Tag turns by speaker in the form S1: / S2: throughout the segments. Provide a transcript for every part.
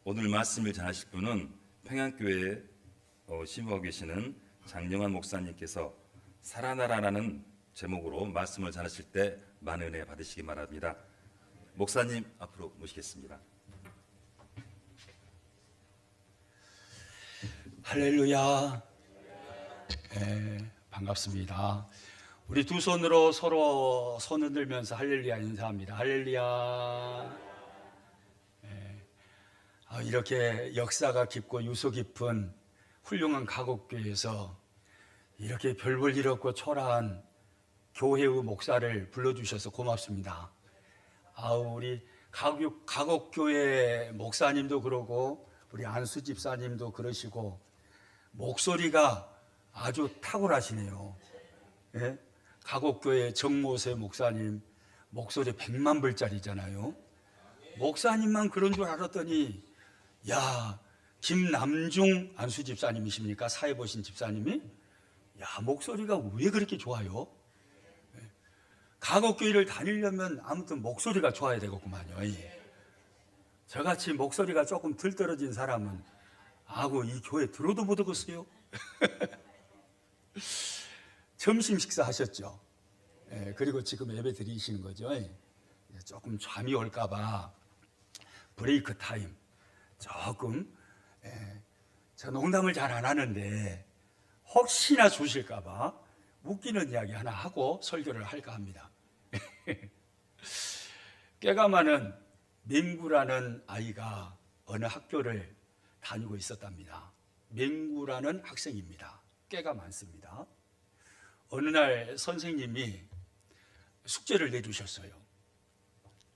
S1: 오늘 말씀을 전하실 분은 평양교회에 신부하고 계시는 장영환 목사님께서 살아나라라는 제목으로 말씀을 전하실 때 많은 은혜 받으시기 바랍니다. 목사님 앞으로 모시겠습니다.
S2: 할렐루야. 반갑습니다. 우리 두 손으로 서로 손을 들면서 할렐루야 인사합니다. 할렐루야. 이렇게 역사가 깊고 유서 깊은 훌륭한 가곡교회에서 이렇게 별 볼 일 없고 초라한 교회의 목사를 불러주셔서 고맙습니다. 우리 가곡교회 목사님도 그러고 우리 안수 집사님도 그러시고 목소리가 아주 탁월하시네요. 예? 가곡교회 정모세 목사님 목소리 100만 불짜리잖아요. 목사님만 그런 줄 알았더니 김남중 안수 집사님이십니까? 사회 보신 집사님이? 목소리가 왜 그렇게 좋아요? 가곡교회를 다니려면 아무튼 목소리가 좋아야 되겠구만요. 저같이 목소리가 조금 덜 떨어진 사람은 이 교회 들어도 못 오겠어요? 점심 식사하셨죠? 그리고 지금 예배 드리시는 거죠? 조금 잠이 올까봐 브레이크 타임 조금, 저 농담을 잘 안 하는데 혹시나 주실까봐 웃기는 이야기 하나 하고 설교를 할까 합니다. 꾀가 많은 맹구라는 아이가 어느 학교를 다니고 있었답니다. 맹구라는 학생입니다. 꾀가 많습니다. 어느 날 선생님이 숙제를 내주셨어요.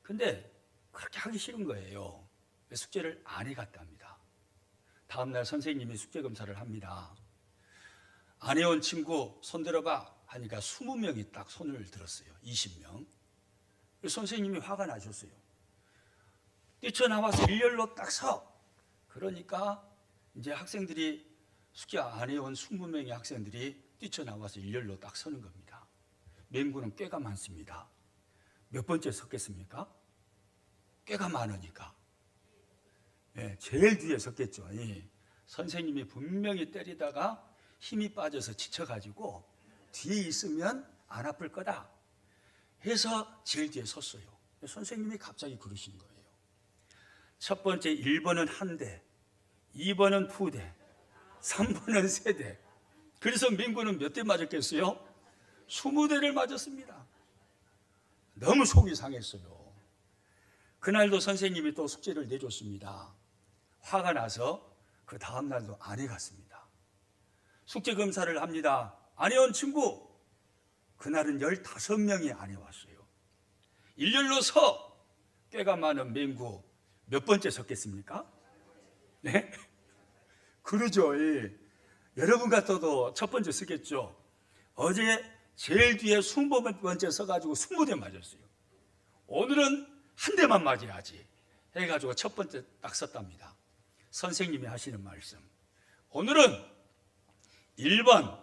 S2: 근데 그렇게 하기 싫은 거예요. 숙제를 안 해갔답니다. 다음날 선생님이 숙제 검사를 합니다. 안 해온 친구 손 들어봐 하니까 20명이 딱 손을 들었어요. 20명. 선생님이 화가 나셨어요. 뛰쳐나와서 일렬로 딱 서. 그러니까 이제 학생들이 숙제 안 해온 20명의 학생들이 뛰쳐나와서 일렬로 딱 서는 겁니다. 맹구는 꾀가 많습니다. 몇 번째 섰겠습니까? 꾀가 많으니까. 제일 뒤에 섰겠죠. 선생님이 분명히 때리다가 힘이 빠져서 지쳐가지고 뒤에 있으면 안 아플 거다 해서 제일 뒤에 섰어요. 선생님이 갑자기 그러신 거예요. 첫 번째 1번은 한 대, 2번은 2대, 3번은 3대. 그래서 민구는 몇 대 맞았겠어요? 20대를 맞았습니다. 너무 속이 상했어요. 그날도 선생님이 또 숙제를 내줬습니다. 화가 나서 그 다음 날도 안 해갔습니다. 숙제 검사를 합니다. 안 해온 친구, 그날은 15명이 안 해왔어요. 일렬로 서. 꾀가 많은 맹구 몇 번째 섰겠습니까? 네? 그러죠. 여러분 같아도 첫 번째 서겠죠. 어제 제일 뒤에 20번째 서가지고 20대 맞았어요. 오늘은 한 대만 맞아야지 해가지고 첫 번째 딱 섰답니다. 선생님이 하시는 말씀, 오늘은 1번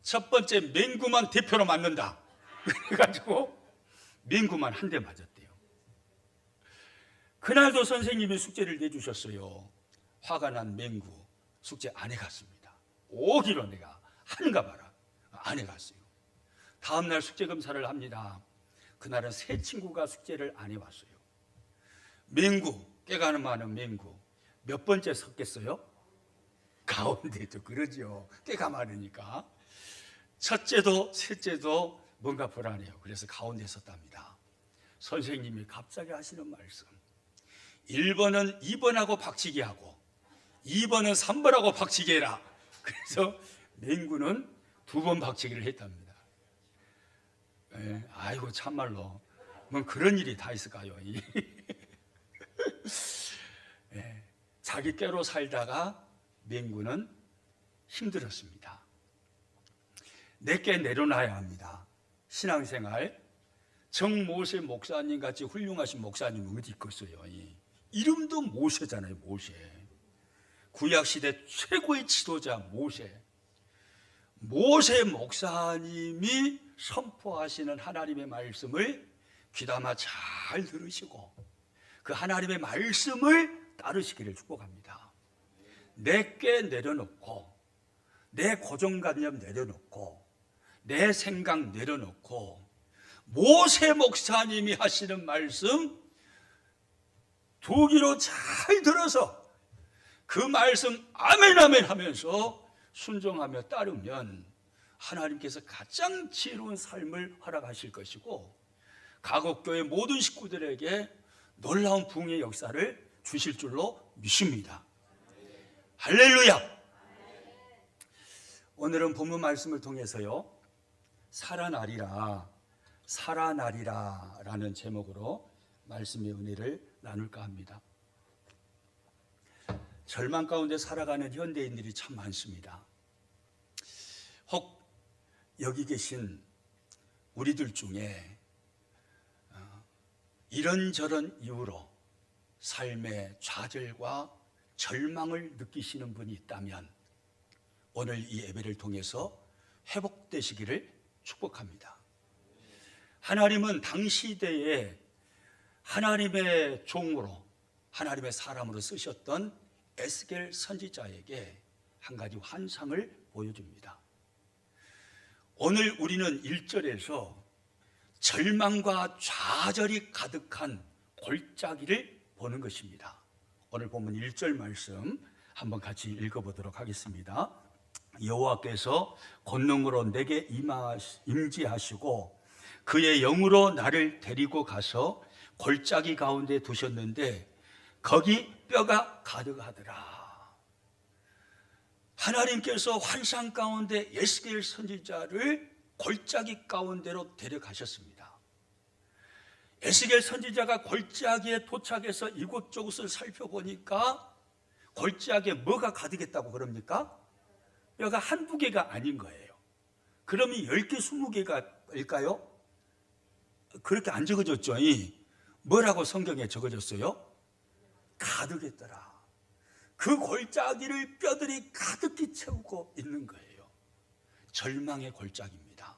S2: 첫 번째 맹구만 대표로 맞는다. 그래가지고 맹구만 한 대 맞았대요. 그날도 선생님이 숙제를 내주셨어요. 화가 난 맹구 숙제 안 해갔습니다. 오기로 내가 하는가 봐라. 안 해갔어요. 다음날 숙제 검사를 합니다. 그날은 세 친구가 숙제를 안 해왔어요. 맹구, 꾀가 많은 맹구 몇 번째 섰겠어요? 가운데죠. 그러죠. 꾀가 많으니까. 첫째도 셋째도 뭔가 불안해요. 그래서 가운데 섰답니다. 선생님이 갑자기 하시는 말씀, 1번은 2번하고 박치기 하고 2번은 3번하고 박치기 해라. 그래서 맹구는 2번 박치기를 했답니다. 아이고 참말로 뭐 그런 일이 다 있을까요? 자기 꾀로 살다가 맹구는 힘들었습니다. 내게 내려놔야 합니다. 신앙생활 정모세 목사님 같이 훌륭하신 목사님 어디 있겠어요? 이름도 모세잖아요. 모세. 구약시대 최고의 지도자 모세. 모세 목사님이 선포하시는 하나님의 말씀을 귀담아 잘 들으시고 그 하나님의 말씀을 따르시기를 축복합니다. 내 꾀 내려놓고, 내 고정관념 내려놓고, 내 생각 내려놓고, 모세 목사님이 하시는 말씀 두 귀로 잘 들어서 그 말씀 아멘 아멘 하면서 순종하며 따르면 하나님께서 가장 지혜로운 삶을 허락하실 것이고, 가곡교회 모든 식구들에게 놀라운 부흥의 역사를 주실 줄로 믿습니다. 할렐루야. 오늘은 본문 말씀을 통해서요, 살아나리라 라는 제목으로 말씀의 은혜를 나눌까 합니다. 절망 가운데 살아가는 현대인들이 참 많습니다. 혹 여기 계신 우리들 중에 이런저런 이유로 삶의 좌절과 절망을 느끼시는 분이 있다면 오늘 이 예배를 통해서 회복되시기를 축복합니다. 하나님은 당시대에 하나님의 종으로, 하나님의 사람으로 쓰셨던 에스겔 선지자에게 한 가지 환상을 보여줍니다. 오늘 우리는 1절에서 절망과 좌절이 가득한 골짜기를 보는 것입니다. 오늘 본문 1절 말씀 한번 같이 읽어보도록 하겠습니다. 여호와께서 권능으로 내게 임재하시고 그의 영으로 나를 데리고 가서 골짜기 가운데 두셨는데 거기 뼈가 가득하더라. 하나님께서 환상 가운데 에스겔 선지자를 골짜기 가운데로 데려가셨습니다. 에스겔 선지자가 골짜기에 도착해서 이곳저곳을 살펴보니까 골짜기에 뭐가 가득했다고 그럽니까? 뼈가 한두 개가 아닌 거예요. 그러면 10개, 20개가일까요? 그렇게 안 적어졌죠. 뭐라고 성경에 적어졌어요? 가득했더라. 그 골짜기를 뼈들이 가득히 채우고 있는 거예요. 절망의 골짜기입니다.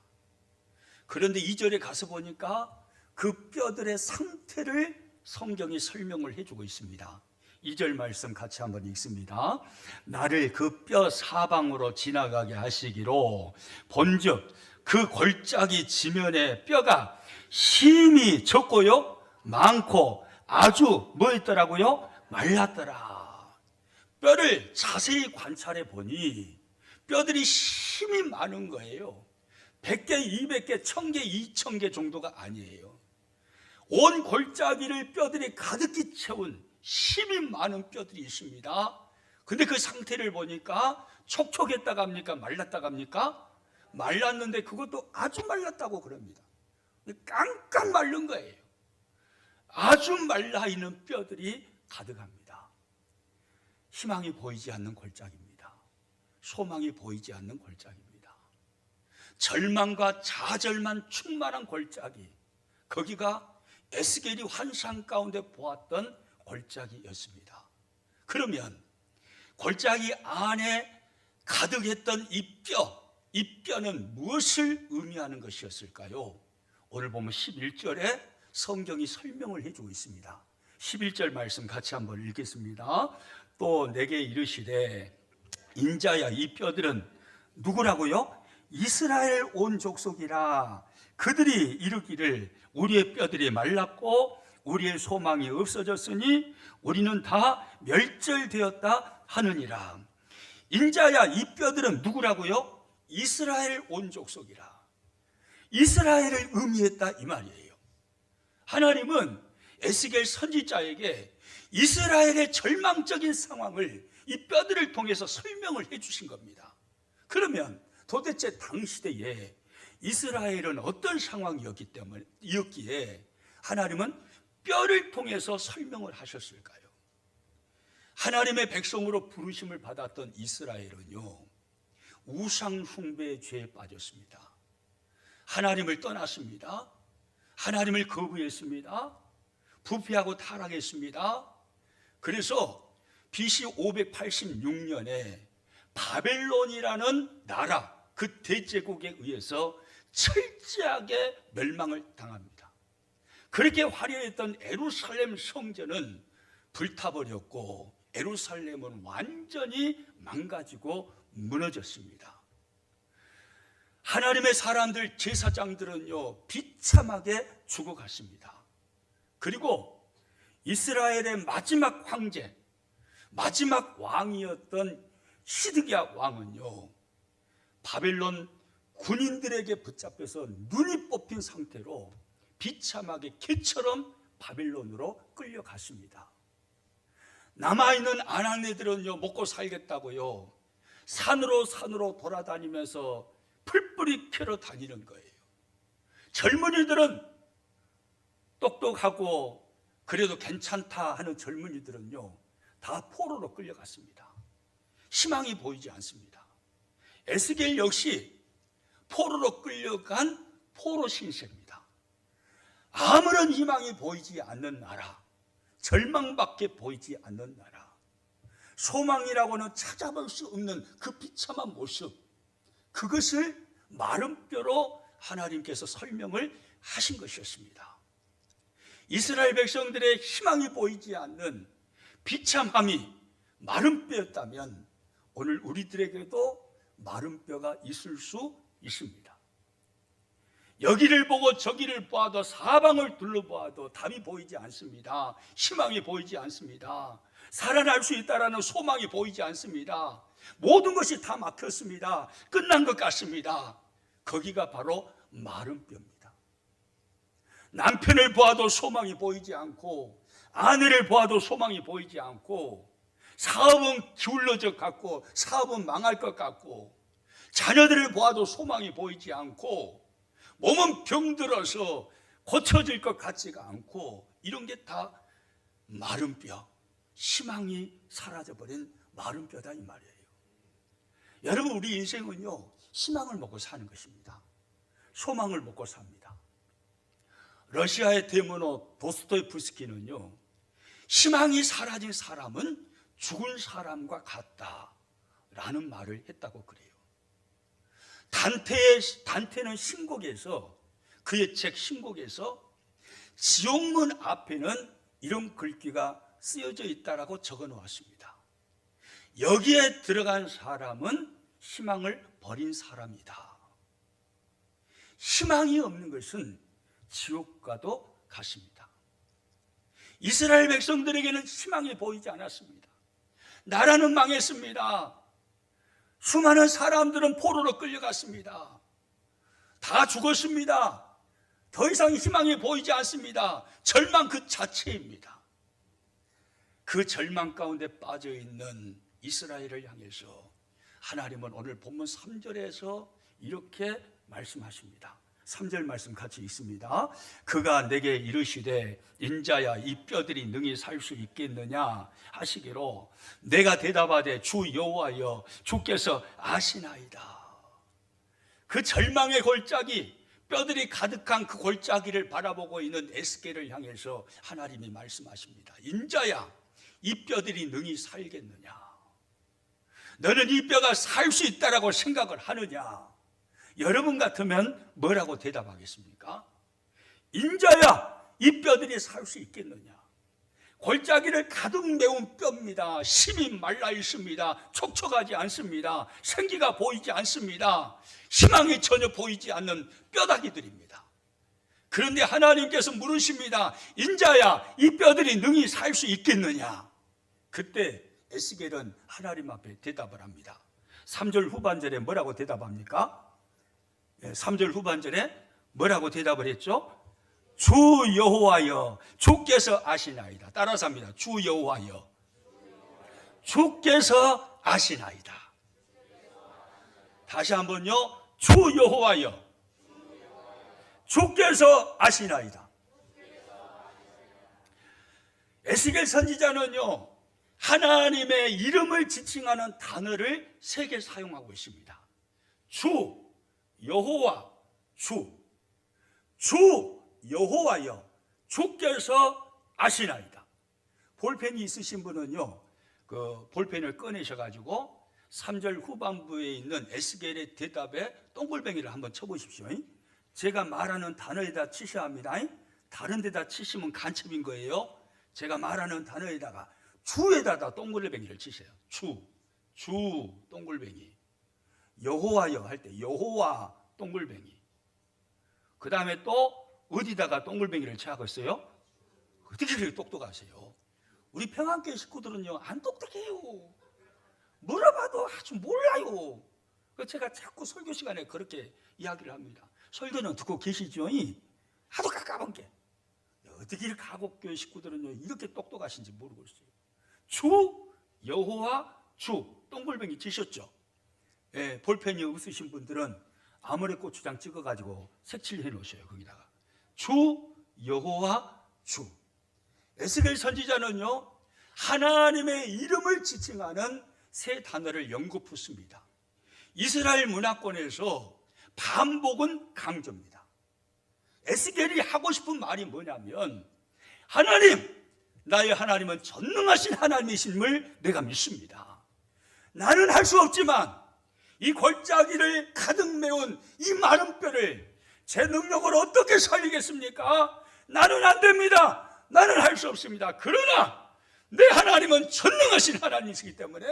S2: 그런데 2절에 가서 보니까 그 뼈들의 상태를 성경이 설명을 해주고 있습니다. 2절 말씀 같이 한번 읽습니다. 나를 그 뼈 사방으로 지나가게 하시기로 본즉 그 골짜기 지면에 뼈가 심히 적고요 많고 아주 뭐 있더라고요? 말랐더라. 뼈를 자세히 관찰해 보니 뼈들이 심히 많은 거예요. 100개, 200개, 1000개, 2000개 정도가 아니에요. 온 골짜기를 뼈들이 가득히 채운 힘이 많은 뼈들이 있습니다. 근데 그 상태를 보니까 촉촉했다고 합니까? 말랐다고 합니까? 말랐는데 그것도 아주 말랐다고 그럽니다. 깡깡 마른 거예요. 아주 말라있는 뼈들이 가득합니다. 희망이 보이지 않는 골짜기입니다. 소망이 보이지 않는 골짜기입니다. 절망과 좌절만 충만한 골짜기, 거기가 에스겔이 환상 가운데 보았던 골짜기였습니다. 그러면 골짜기 안에 가득했던 이 뼈는 무엇을 의미하는 것이었을까요? 오늘 보면 11절에 성경이 설명을 해주고 있습니다. 11절 말씀 같이 한번 읽겠습니다. 또 내게 이르시되 인자야 이 뼈들은 누구라고요? 이스라엘 온 족속이라. 그들이 이르기를 우리의 뼈들이 말랐고 우리의 소망이 없어졌으니 우리는 다 멸절되었다 하느니라. 인자야 이 뼈들은 누구라고요? 이스라엘 온 족속이라. 이스라엘을 의미했다 이 말이에요. 하나님은 에스겔 선지자에게 이스라엘의 절망적인 상황을 이 뼈들을 통해서 설명을 해주신 겁니다. 그러면 도대체 당시대에 이스라엘은 어떤 상황이었기에 하나님은 뼈를 통해서 설명을 하셨을까요? 하나님의 백성으로 부르심을 받았던 이스라엘은요, 우상 숭배의 죄에 빠졌습니다. 하나님을 떠났습니다. 하나님을 거부했습니다. 부패하고 타락했습니다. 그래서 BC 586년에 바벨론이라는 나라, 그 대제국에 의해서 철저하게 멸망을 당합니다. 그렇게 화려했던 예루살렘 성전은 불타버렸고 예루살렘은 완전히 망가지고 무너졌습니다. 하나님의 사람들, 제사장들은요 비참하게 죽어갔습니다. 그리고 이스라엘의 마지막 황제, 마지막 왕이었던 시드기야 왕은요 바벨론 군인들에게 붙잡혀서 눈이 뽑힌 상태로 비참하게 개처럼 바벨론으로 끌려갔습니다. 남아있는 아낙네들은요 먹고 살겠다고요 산으로 돌아다니면서 풀뿌리 캐러 다니는 거예요. 젊은이들은 똑똑하고 그래도 괜찮다 하는 젊은이들은요 다 포로로 끌려갔습니다. 희망이 보이지 않습니다. 에스겔 역시 포로로 끌려간 포로 신세입니다. 아무런 희망이 보이지 않는 나라, 절망밖에 보이지 않는 나라, 소망이라고는 찾아볼 수 없는 그 비참한 모습, 그것을 마른 뼈로 하나님께서 설명을 하신 것이었습니다. 이스라엘 백성들의 희망이 보이지 않는 비참함이 마른 뼈였다면 오늘 우리들에게도 마른 뼈가 있을 수 있습니다. 여기를 보고 저기를 보아도 사방을 둘러보아도 답이 보이지 않습니다. 희망이 보이지 않습니다. 살아날 수 있다라는 소망이 보이지 않습니다. 모든 것이 다 막혔습니다. 끝난 것 같습니다. 거기가 바로 마른 뼈입니다. 남편을 보아도 소망이 보이지 않고 아내를 보아도 소망이 보이지 않고 사업은 기울어져 갔고 사업은 망할 것 같고 자녀들을 보아도 소망이 보이지 않고 몸은 병들어서 고쳐질 것 같지가 않고 이런 게 다 마른 뼈, 희망이 사라져버린 마른 뼈다 이 말이에요. 여러분 우리 인생은요 희망을 먹고 사는 것입니다. 소망을 먹고 삽니다. 러시아의 대문호 도스토옙스키는요 희망이 사라진 사람은 죽은 사람과 같다라는 말을 했다고 그래요. 단테는 신곡에서 그의 책 신곡에서 지옥문 앞에는 이런 글귀가 쓰여져 있다라고 적어 놓았습니다. 여기에 들어간 사람은 희망을 버린 사람이다. 희망이 없는 것은 지옥과도 같습니다. 이스라엘 백성들에게는 희망이 보이지 않았습니다. 나라는 망했습니다. 수많은 사람들은 포로로 끌려갔습니다. 다 죽었습니다. 더 이상 희망이 보이지 않습니다. 절망 그 자체입니다. 그 절망 가운데 빠져있는 이스라엘을 향해서 하나님은 오늘 본문 3절에서 이렇게 말씀하십니다. 3절 말씀 같이 읽습니다. 그가 내게 이르시되 인자야 이 뼈들이 능히 살 수 있겠느냐 하시기로 내가 대답하되 주 여호와여 주께서 아시나이다. 그 절망의 골짜기, 뼈들이 가득한 그 골짜기를 바라보고 있는 에스겔을 향해서 하나님이 말씀하십니다. 인자야 이 뼈들이 능히 살겠느냐, 너는 이 뼈가 살 수 있다라고 생각을 하느냐. 여러분 같으면 뭐라고 대답하겠습니까? 인자야 이 뼈들이 살 수 있겠느냐. 골짜기를 가득 메운 뼈입니다. 심이 말라 있습니다. 촉촉하지 않습니다. 생기가 보이지 않습니다. 희망이 전혀 보이지 않는 뼈다귀들입니다. 그런데 하나님께서 물으십니다. 인자야 이 뼈들이 능히 살 수 있겠느냐. 그때 에스겔은 하나님 앞에 대답을 합니다. 3절 후반절에 뭐라고 대답합니까? 3절 후반절에 뭐라고 대답을 했죠? 주 여호와여 주께서 아시나이다. 따라서 합니다. 주 여호와여 주께서 아시나이다. 다시 한번요. 주 여호와여 주께서 아시나이다. 에스겔 선지자는요 하나님의 이름을 지칭하는 단어를 3개 사용하고 있습니다. 주, 여호와, 주 여호와여 주께서 아시나이다. 볼펜이 있으신 분은요 그 볼펜을 꺼내셔가지고 3절 후반부에 있는 에스겔의 대답에 동글뱅이를 한번 쳐보십시오. 제가 말하는 단어에다 치셔야 합니다. 다른 데다 치시면 간첩인 거예요. 제가 말하는 단어에다가 주에다가 동글뱅이를 치세요. 주 동글뱅이. 여호와여 할 때 여호와 동글뱅이. 그 다음에 또 어디다가 동글뱅이를 쳐야겠어요? 어떻게 그렇게 똑똑하세요? 우리 평안교회 식구들은요 안 똑똑해요. 물어봐도 아주 몰라요. 그래서 제가 자꾸 설교 시간에 그렇게 이야기를 합니다. 설교는 듣고 계시죠? 하도 가까운 게 어떻게 이렇게 가곡교회 식구들은요 이렇게 똑똑하신지 모르고 있어요. 주 여호와 주 동글뱅이 치셨죠? 예, 볼펜이 없으신 분들은 아모레 고추장 찍어가지고 색칠해 놓으셔요. 거기다가 주 여호와 주. 에스겔 선지자는요 하나님의 이름을 지칭하는 세 단어를 연구 습니다. 이스라엘 문화권에서 반복은 강조입니다. 에스겔이 하고 싶은 말이 뭐냐면 하나님, 나의 하나님은 전능하신 하나님이심을 내가 믿습니다. 나는 할 수 없지만 이 골짜기를 가득 메운 이 마른 뼈를 제 능력으로 어떻게 살리겠습니까? 나는 안 됩니다. 나는 할 수 없습니다. 그러나 내 하나님은 전능하신 하나님이시기 때문에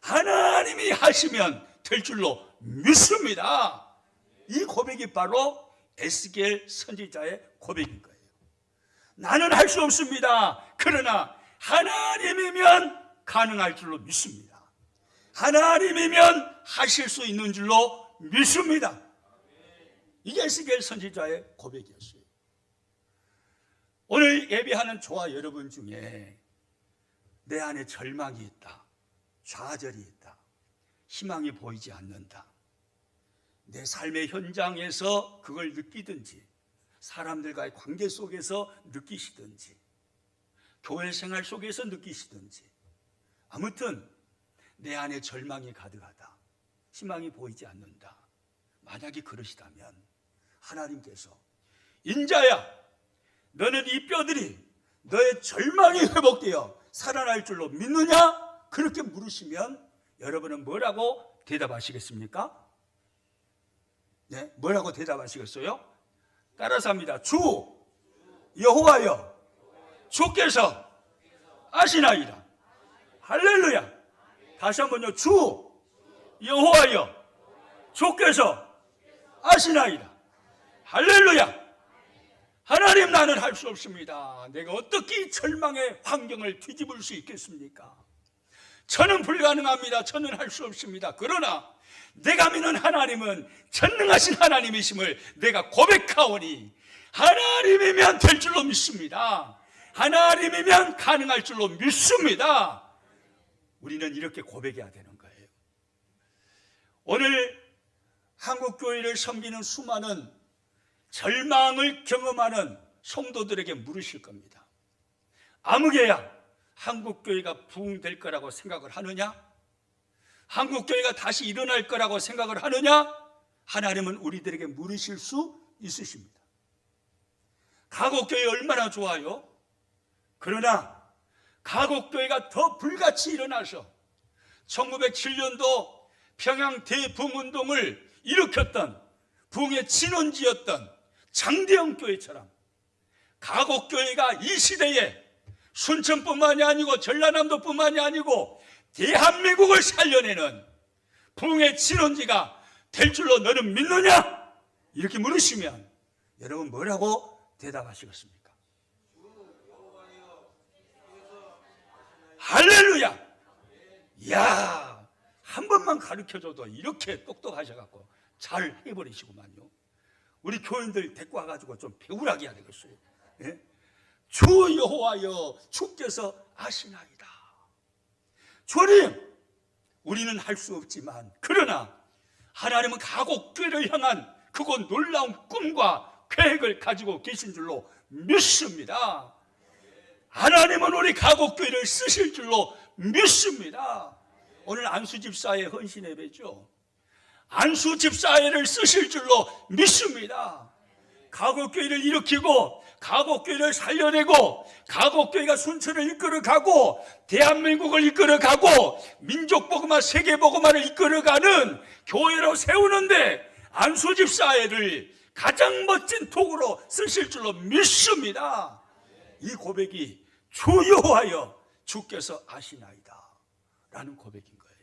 S2: 하나님이 하시면 될 줄로 믿습니다. 이 고백이 바로 에스겔 선지자의 고백인 거예요. 나는 할 수 없습니다. 그러나 하나님이면 가능할 줄로 믿습니다. 하나님이면 하실 수 있는 줄로 믿습니다. 이게 에스겔 선지자의 고백이었어요. 오늘 예배하는 저와 여러분 중에 내 안에 절망이 있다, 좌절이 있다, 희망이 보이지 않는다, 내 삶의 현장에서 그걸 느끼든지 사람들과의 관계 속에서 느끼시든지 교회 생활 속에서 느끼시든지 아무튼 내 안에 절망이 가득하다, 희망이 보이지 않는다. 만약에 그러시다면 하나님께서 인자야, 너는 이 뼈들이 너의 절망이 회복되어 살아날 줄로 믿느냐? 그렇게 물으시면 여러분은 뭐라고 대답하시겠습니까? 네, 뭐라고 대답하시겠어요? 따라서 합니다. 주 여호와여, 주께서 아시나이다. 할렐루야. 다시 한번요. 주 여호와여, 주께서 아시나이다. 할렐루야. 하나님, 나는 할 수 없습니다. 내가 어떻게 이 절망의 환경을 뒤집을 수 있겠습니까? 저는 불가능합니다. 저는 할 수 없습니다. 그러나 내가 믿는 하나님은 전능하신 하나님이심을 내가 고백하오니 하나님이면 될 줄로 믿습니다. 하나님이면 가능할 줄로 믿습니다. 우리는 이렇게 고백해야 되는 거예요. 오늘 한국교회를 섬기는 수많은 절망을 경험하는 성도들에게 물으실 겁니다. 아무개야, 한국교회가 부흥될 거라고 생각을 하느냐? 한국교회가 다시 일어날 거라고 생각을 하느냐? 하나님은 우리들에게 물으실 수 있으십니다. 가곡교회 얼마나 좋아요? 그러나 가곡교회가 더 불같이 일어나서 1907년도 평양 대부흥운동을 일으켰던 부흥의 진원지였던 장대영 교회처럼 가곡교회가 이 시대에 순천뿐만이 아니고 전라남도뿐만이 아니고 대한민국을 살려내는 부흥의 진원지가 될 줄로 너는 믿느냐? 이렇게 물으시면 여러분 뭐라고 대답하시겠습니까? 할렐루야! 이야, 한 번만 가르쳐줘도 이렇게 똑똑하셔갖고 잘 해버리시구만요. 우리 교인들 데리고 와가지고 좀 배우라게 해야 되겠어요. 예? 주 여호와여, 주께서 아시나이다. 주님, 우리는 할 수 없지만 그러나 하나님은 가곡교회를 향한 그곳 놀라운 꿈과 계획을 가지고 계신 줄로 믿습니다. 하나님은 우리 가곡교회를 쓰실 줄로 믿습니다. 오늘 안수집사의 헌신 예배죠. 안수집사회를 쓰실 줄로 믿습니다. 가곡교회를 일으키고 가곡교회를 살려내고 가곡교회가 순천을 이끌어가고 대한민국을 이끌어가고 민족복음화 세계복음화를 이끌어가는 교회로 세우는데 안수집사회를 가장 멋진 도구로 쓰실 줄로 믿습니다. 이 고백이 주 여호와여 주께서 아시나이다 라는 고백인 거예요.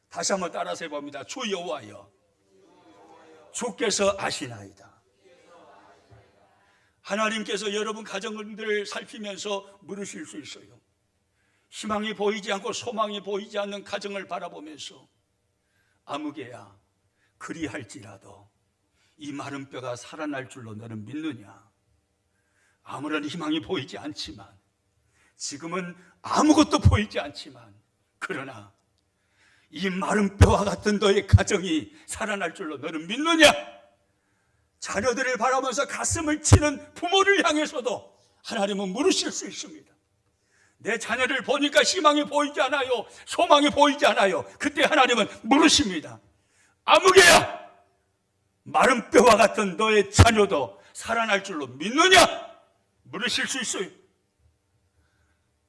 S2: 다시 한번 따라서 해봅니다. 주 여호와여 주께서 아시나이다. 하나님께서 여러분 가정들을 살피면서 물으실 수 있어요. 희망이 보이지 않고 소망이 보이지 않는 가정을 바라보면서 아무개야 그리할지라도 이 마른 뼈가 살아날 줄로 너는 믿느냐? 아무런 희망이 보이지 않지만, 지금은 아무것도 보이지 않지만, 그러나 이 마른 뼈와 같은 너의 가정이 살아날 줄로 너는 믿느냐? 자녀들을 바라보면서 가슴을 치는 부모를 향해서도 하나님은 물으실 수 있습니다. 내 자녀를 보니까 희망이 보이지 않아요. 소망이 보이지 않아요. 그때 하나님은 물으십니다. 아무개야, 마른 뼈와 같은 너의 자녀도 살아날 줄로 믿느냐? 물으실 수 있어요.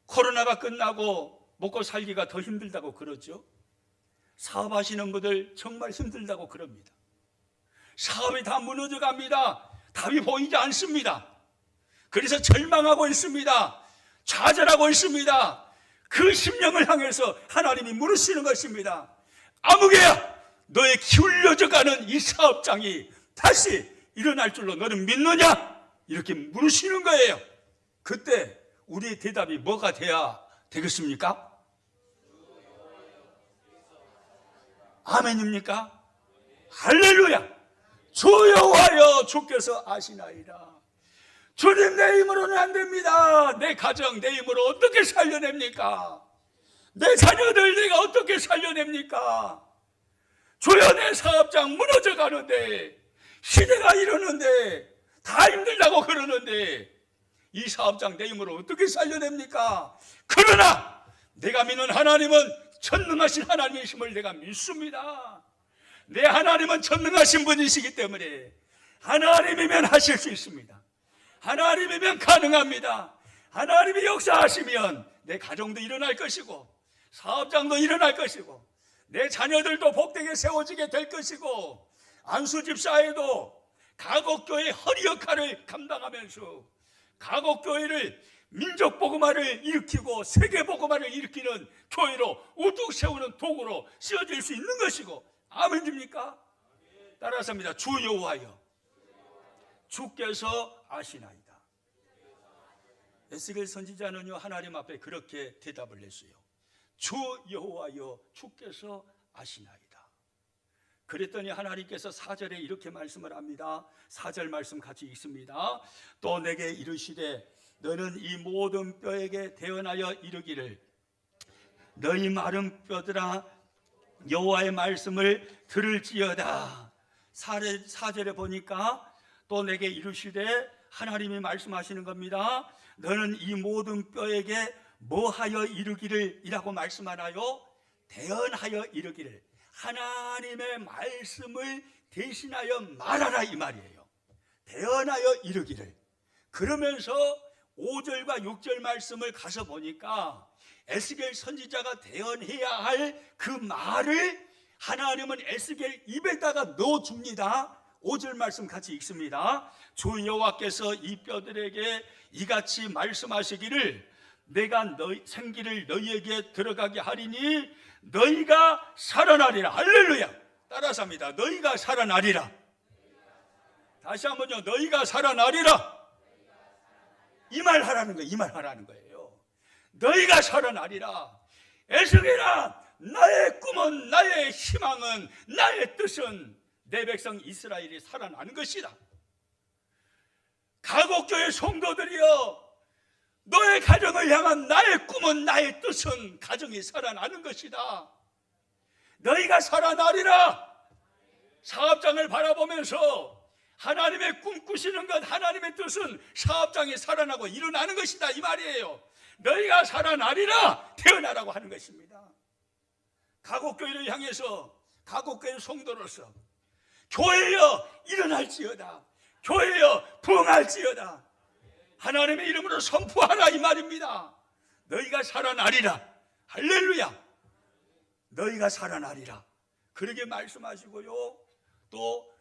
S2: 코로나가 끝나고 먹고 살기가 더 힘들다고 그러죠. 사업하시는 분들 정말 힘들다고 그럽니다. 사업이 다 무너져 갑니다. 답이 보이지 않습니다. 그래서 절망하고 있습니다. 좌절하고 있습니다. 그 심령을 향해서 하나님이 물으시는 것입니다. 아무개야, 너의 기울여져가는 이 사업장이 다시 일어날 줄로 너는 믿느냐? 이렇게 물으시는 거예요. 그때 우리의 대답이 뭐가 돼야 되겠습니까? 아멘입니까? 할렐루야! 주 여호와여 주께서 아시나이다. 주님, 내 힘으로는 안 됩니다. 내 가정 내 힘으로 어떻게 살려냅니까? 내 자녀들 내가 어떻게 살려냅니까? 주여, 내 사업장 무너져 가는데, 시대가 이러는데, 다 힘들다고 그러는데 이 사업장 내 힘으로 어떻게 살려냅니까? 그러나 내가 믿는 하나님은 전능하신 하나님이심을 내가 믿습니다. 내 하나님은 전능하신 분이시기 때문에 하나님이면 하실 수 있습니다. 하나님이면 가능합니다. 하나님이 역사하시면 내 가정도 일어날 것이고, 사업장도 일어날 것이고, 내 자녀들도 복되게 세워지게 될 것이고, 안수집사에도 가곡교회 허리 역할을 감당하면서 가곡교회를 민족복음화를 일으키고 세계복음화를 일으키는 교회로 우뚝 세우는 도구로 쓰여질 수 있는 것이고, 아멘입니까? 따라서 합니다. 주 여호와여 주께서 아시나이다. 에스겔 선지자는요, 하나님 앞에 그렇게 대답을 했어요. 주 여호와여 주께서 아시나이다. 그랬더니 하나님께서 4절에 이렇게 말씀을 합니다. 4절 말씀 같이 읽습니다. 또 내게 이르시되 너는 이 모든 뼈에게 대언하여 이르기를 너희 마른 뼈들아 여호와의 말씀을 들을지어다. 4절에 보니까 또 내게 이르시되 하나님이 말씀하시는 겁니다. 너는 이 모든 뼈에게 뭐하여 이르기를 이라고 말씀하나요? 대언하여 이르기를, 하나님의 말씀을 대신하여 말하라 이 말이에요. 대언하여 이르기를. 그러면서 5절과 6절 말씀을 가서 보니까 에스겔 선지자가 대언해야 할 그 말을 하나님은 에스겔 입에다가 넣어줍니다. 5절 말씀 같이 읽습니다. 주 여호와께서 이 뼈들에게 이같이 말씀하시기를 내가 너희 생기를 너희에게 들어가게 하리니 너희가 살아나리라. 할렐루야. 따라서 합니다. 너희가 살아나리라. 다시 한번요. 너희가 살아나리라. 이 말 하라는 거예요. 이 말 하라는 거예요. 너희가 살아나리라. 에스겔아, 나의 꿈은, 나의 희망은, 나의 뜻은 내 백성 이스라엘이 살아나는 것이다. 가곡교회 성도들이여, 너의 가정을 향한 나의 꿈은, 나의 뜻은 가정이 살아나는 것이다. 너희가 살아나리라. 사업장을 바라보면서 하나님의 꿈 꾸시는 것, 하나님의 뜻은 사업장이 살아나고 일어나는 것이다 이 말이에요. 너희가 살아나리라. 태어나라고 하는 것입니다. 가곡교회를 향해서, 가곡교회 성도로서 교회여 일어날지어다, 교회여 부흥할지어다, 하나님의 이름으로 선포하라 이 말입니다. 너희가 살아나리라. 할렐루야. 너희가 살아나리라. 그렇게 말씀하시고요. 또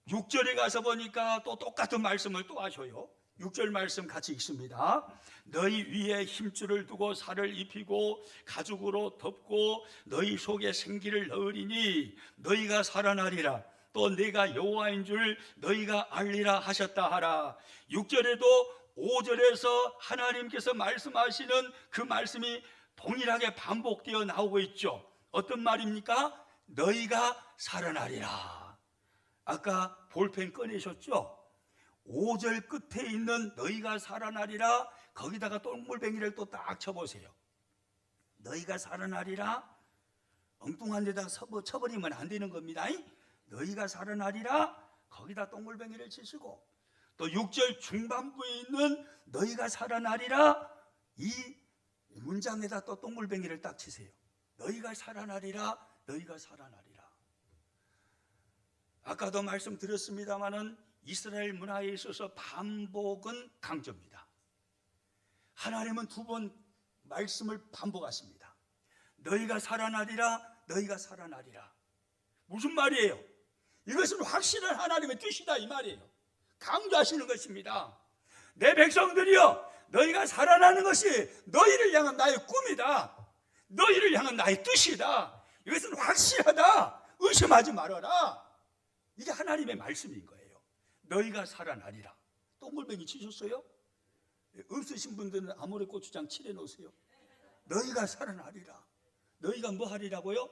S2: 6절에 가서 보니까 또 똑같은 말씀을 또 하셔요. 6절 말씀 같이 읽습니다. 너희 위에 힘줄을 두고 살을 입히고 가죽으로 덮고 너희 속에 생기를 넣으리니 너희가 살아나리라. 또 내가 여호와인 줄 너희가 알리라 하셨다 하라. 6절에도 5절에서 하나님께서 말씀하시는 그 말씀이 동일하게 반복되어 나오고 있죠. 어떤 말입니까? 너희가 살아나리라. 아까 볼펜 꺼내셨죠? 5절 끝에 있는 너희가 살아나리라, 거기다가 똥물뱅이를 또 딱 쳐보세요. 너희가 살아나리라, 엉뚱한 데다가 쳐버리면 안 되는 겁니다. 너희가 살아나리라, 거기다 똥물뱅이를 치시고, 또 6절 중반부에 있는 너희가 살아나리라, 이 문장에다 또 똥물뱅이를 딱 치세요. 너희가 살아나리라, 너희가 살아나리라. 아까도 말씀드렸습니다마는 이스라엘 문화에 있어서 반복은 강조입니다. 하나님은 2번 말씀을 반복하십니다. 너희가 살아나리라, 너희가 살아나리라. 무슨 말이에요? 이것은 확실한 하나님의 뜻이다 이 말이에요. 강조하시는 것입니다. 내 백성들이여, 너희가 살아나는 것이 너희를 향한 나의 꿈이다. 너희를 향한 나의 뜻이다. 이것은 확실하다. 의심하지 말아라. 이게 하나님의 말씀인 거예요. 너희가 살아나리라. 똥물뱅이 치셨어요? 없으신 분들은 아모레 고추장 칠해 놓으세요. 너희가 살아나리라. 너희가 뭐 하리라고요?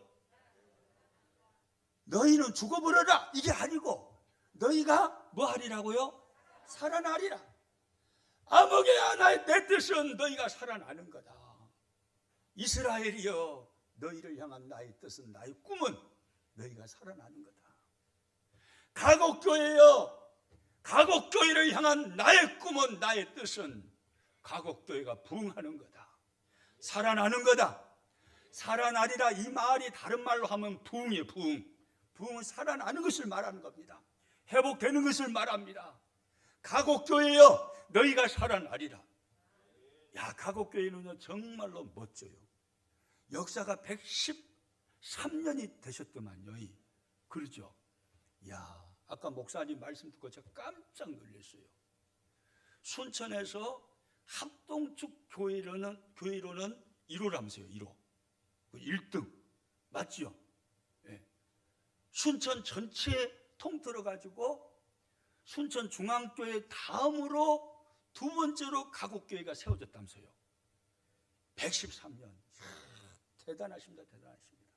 S2: 너희는 죽어버려라. 이게 아니고 너희가 뭐 하리라고요? 살아나리라. 아무개야 내 뜻은 너희가 살아나는 거다. 이스라엘이여, 너희를 향한 나의 뜻은, 나의 꿈은 너희가 살아나는 거다. 가곡교회여, 가곡교회를 향한 나의 꿈은, 나의 뜻은 가곡교회가 부흥하는 거다. 살아나는 거다. 살아나리라, 이 말이 다른 말로 하면 부흥이에요. 부흥은 살아나는 것을 말하는 겁니다. 회복되는 것을 말합니다. 가곡교회여, 너희가 살아나리라. 야, 가곡교회는 정말로 멋져요. 역사가 113년이 되셨더만요. 그러죠? 야, 아까 목사님 말씀 듣고 제가 깜짝 놀랐어요. 순천에서 합동축 교회로는 1호라면서요. 1호. 1등. 맞죠? 네. 순천 전체 통틀어 가지고 순천 중앙교회 다음으로 2번째로 가곡교회가 세워졌다면서요. 113년. 대단하십니다. 대단하십니다.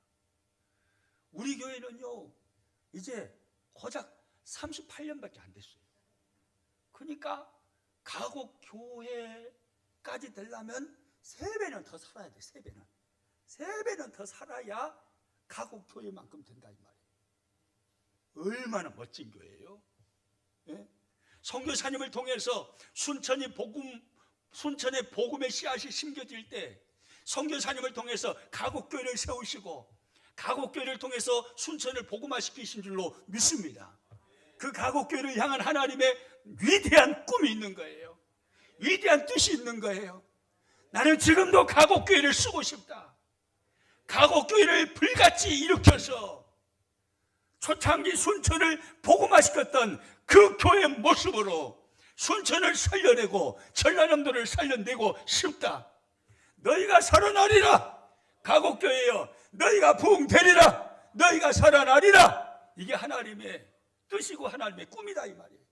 S2: 우리 교회는요, 이제 고작 38년밖에 안 됐어요. 그러니까 가곡교회까지 되려면 3배는 더 살아야 돼. 3배는. 3배는 더 살아야 가곡교회만큼 된다 이 말이에요. 얼마나 멋진 교회예요. 예? 선교사님을 통해서 순천의 복음의 씨앗이 심겨질 때 선교사님을 통해서 가곡교회를 세우시고 가곡교회를 통해서 순천을 복음화시키신 줄로 믿습니다. 그 가곡교회를 향한 하나님의 위대한 꿈이 있는 거예요. 위대한 뜻이 있는 거예요. 나는 지금도 가곡교회를 쓰고 싶다. 가곡교회를 불같이 일으켜서 초창기 순천을 복음화시켰던 그 교회의 모습으로 순천을 살려내고 전라남도를 살려내고 싶다. 너희가 살아나리라. 가곡교회여, 너희가 부흥되리라. 너희가 살아나리라. 이게 하나님의 뜻이고 하나님의 꿈이다 이 말이에요.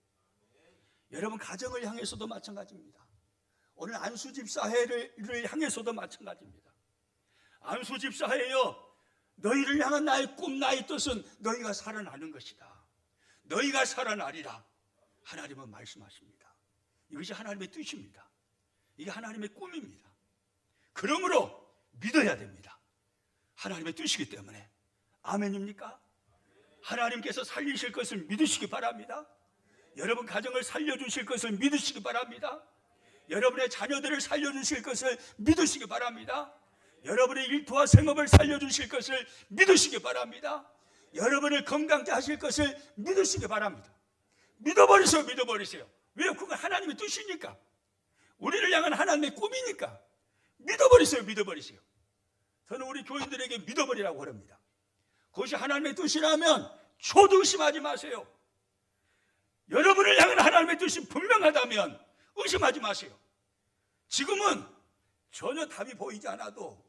S2: 여러분, 가정을 향해서도 마찬가지입니다. 오늘 안수집사회를 향해서도 마찬가지입니다. 안수집사회여, 너희를 향한 나의 꿈, 나의 뜻은 너희가 살아나는 것이다. 너희가 살아나리라. 하나님은 말씀하십니다. 이것이 하나님의 뜻입니다. 이게 하나님의 꿈입니다. 그러므로 믿어야 됩니다. 하나님의 뜻이기 때문에. 아멘입니까? 하나님께서 살리실 것을 믿으시기 바랍니다. 여러분 가정을 살려주실 것을 믿으시기 바랍니다. 여러분의 자녀들을 살려주실 것을 믿으시기 바랍니다. 여러분의 일터와 생업을 살려주실 것을 믿으시기 바랍니다. 여러분을 건강케 하실 것을 믿으시기 바랍니다. 믿어버리세요. 믿어버리세요. 왜요? 그건 하나님의 뜻이니까. 우리를 향한 하나님의 꿈이니까. 믿어버리세요. 믿어버리세요. 저는 우리 교인들에게 믿어버리라고 합니다. 그것이 하나님의 뜻이라면 초도 의심하지 마세요. 여러분을 향한 하나님의 뜻이 분명하다면 의심하지 마세요. 지금은 전혀 답이 보이지 않아도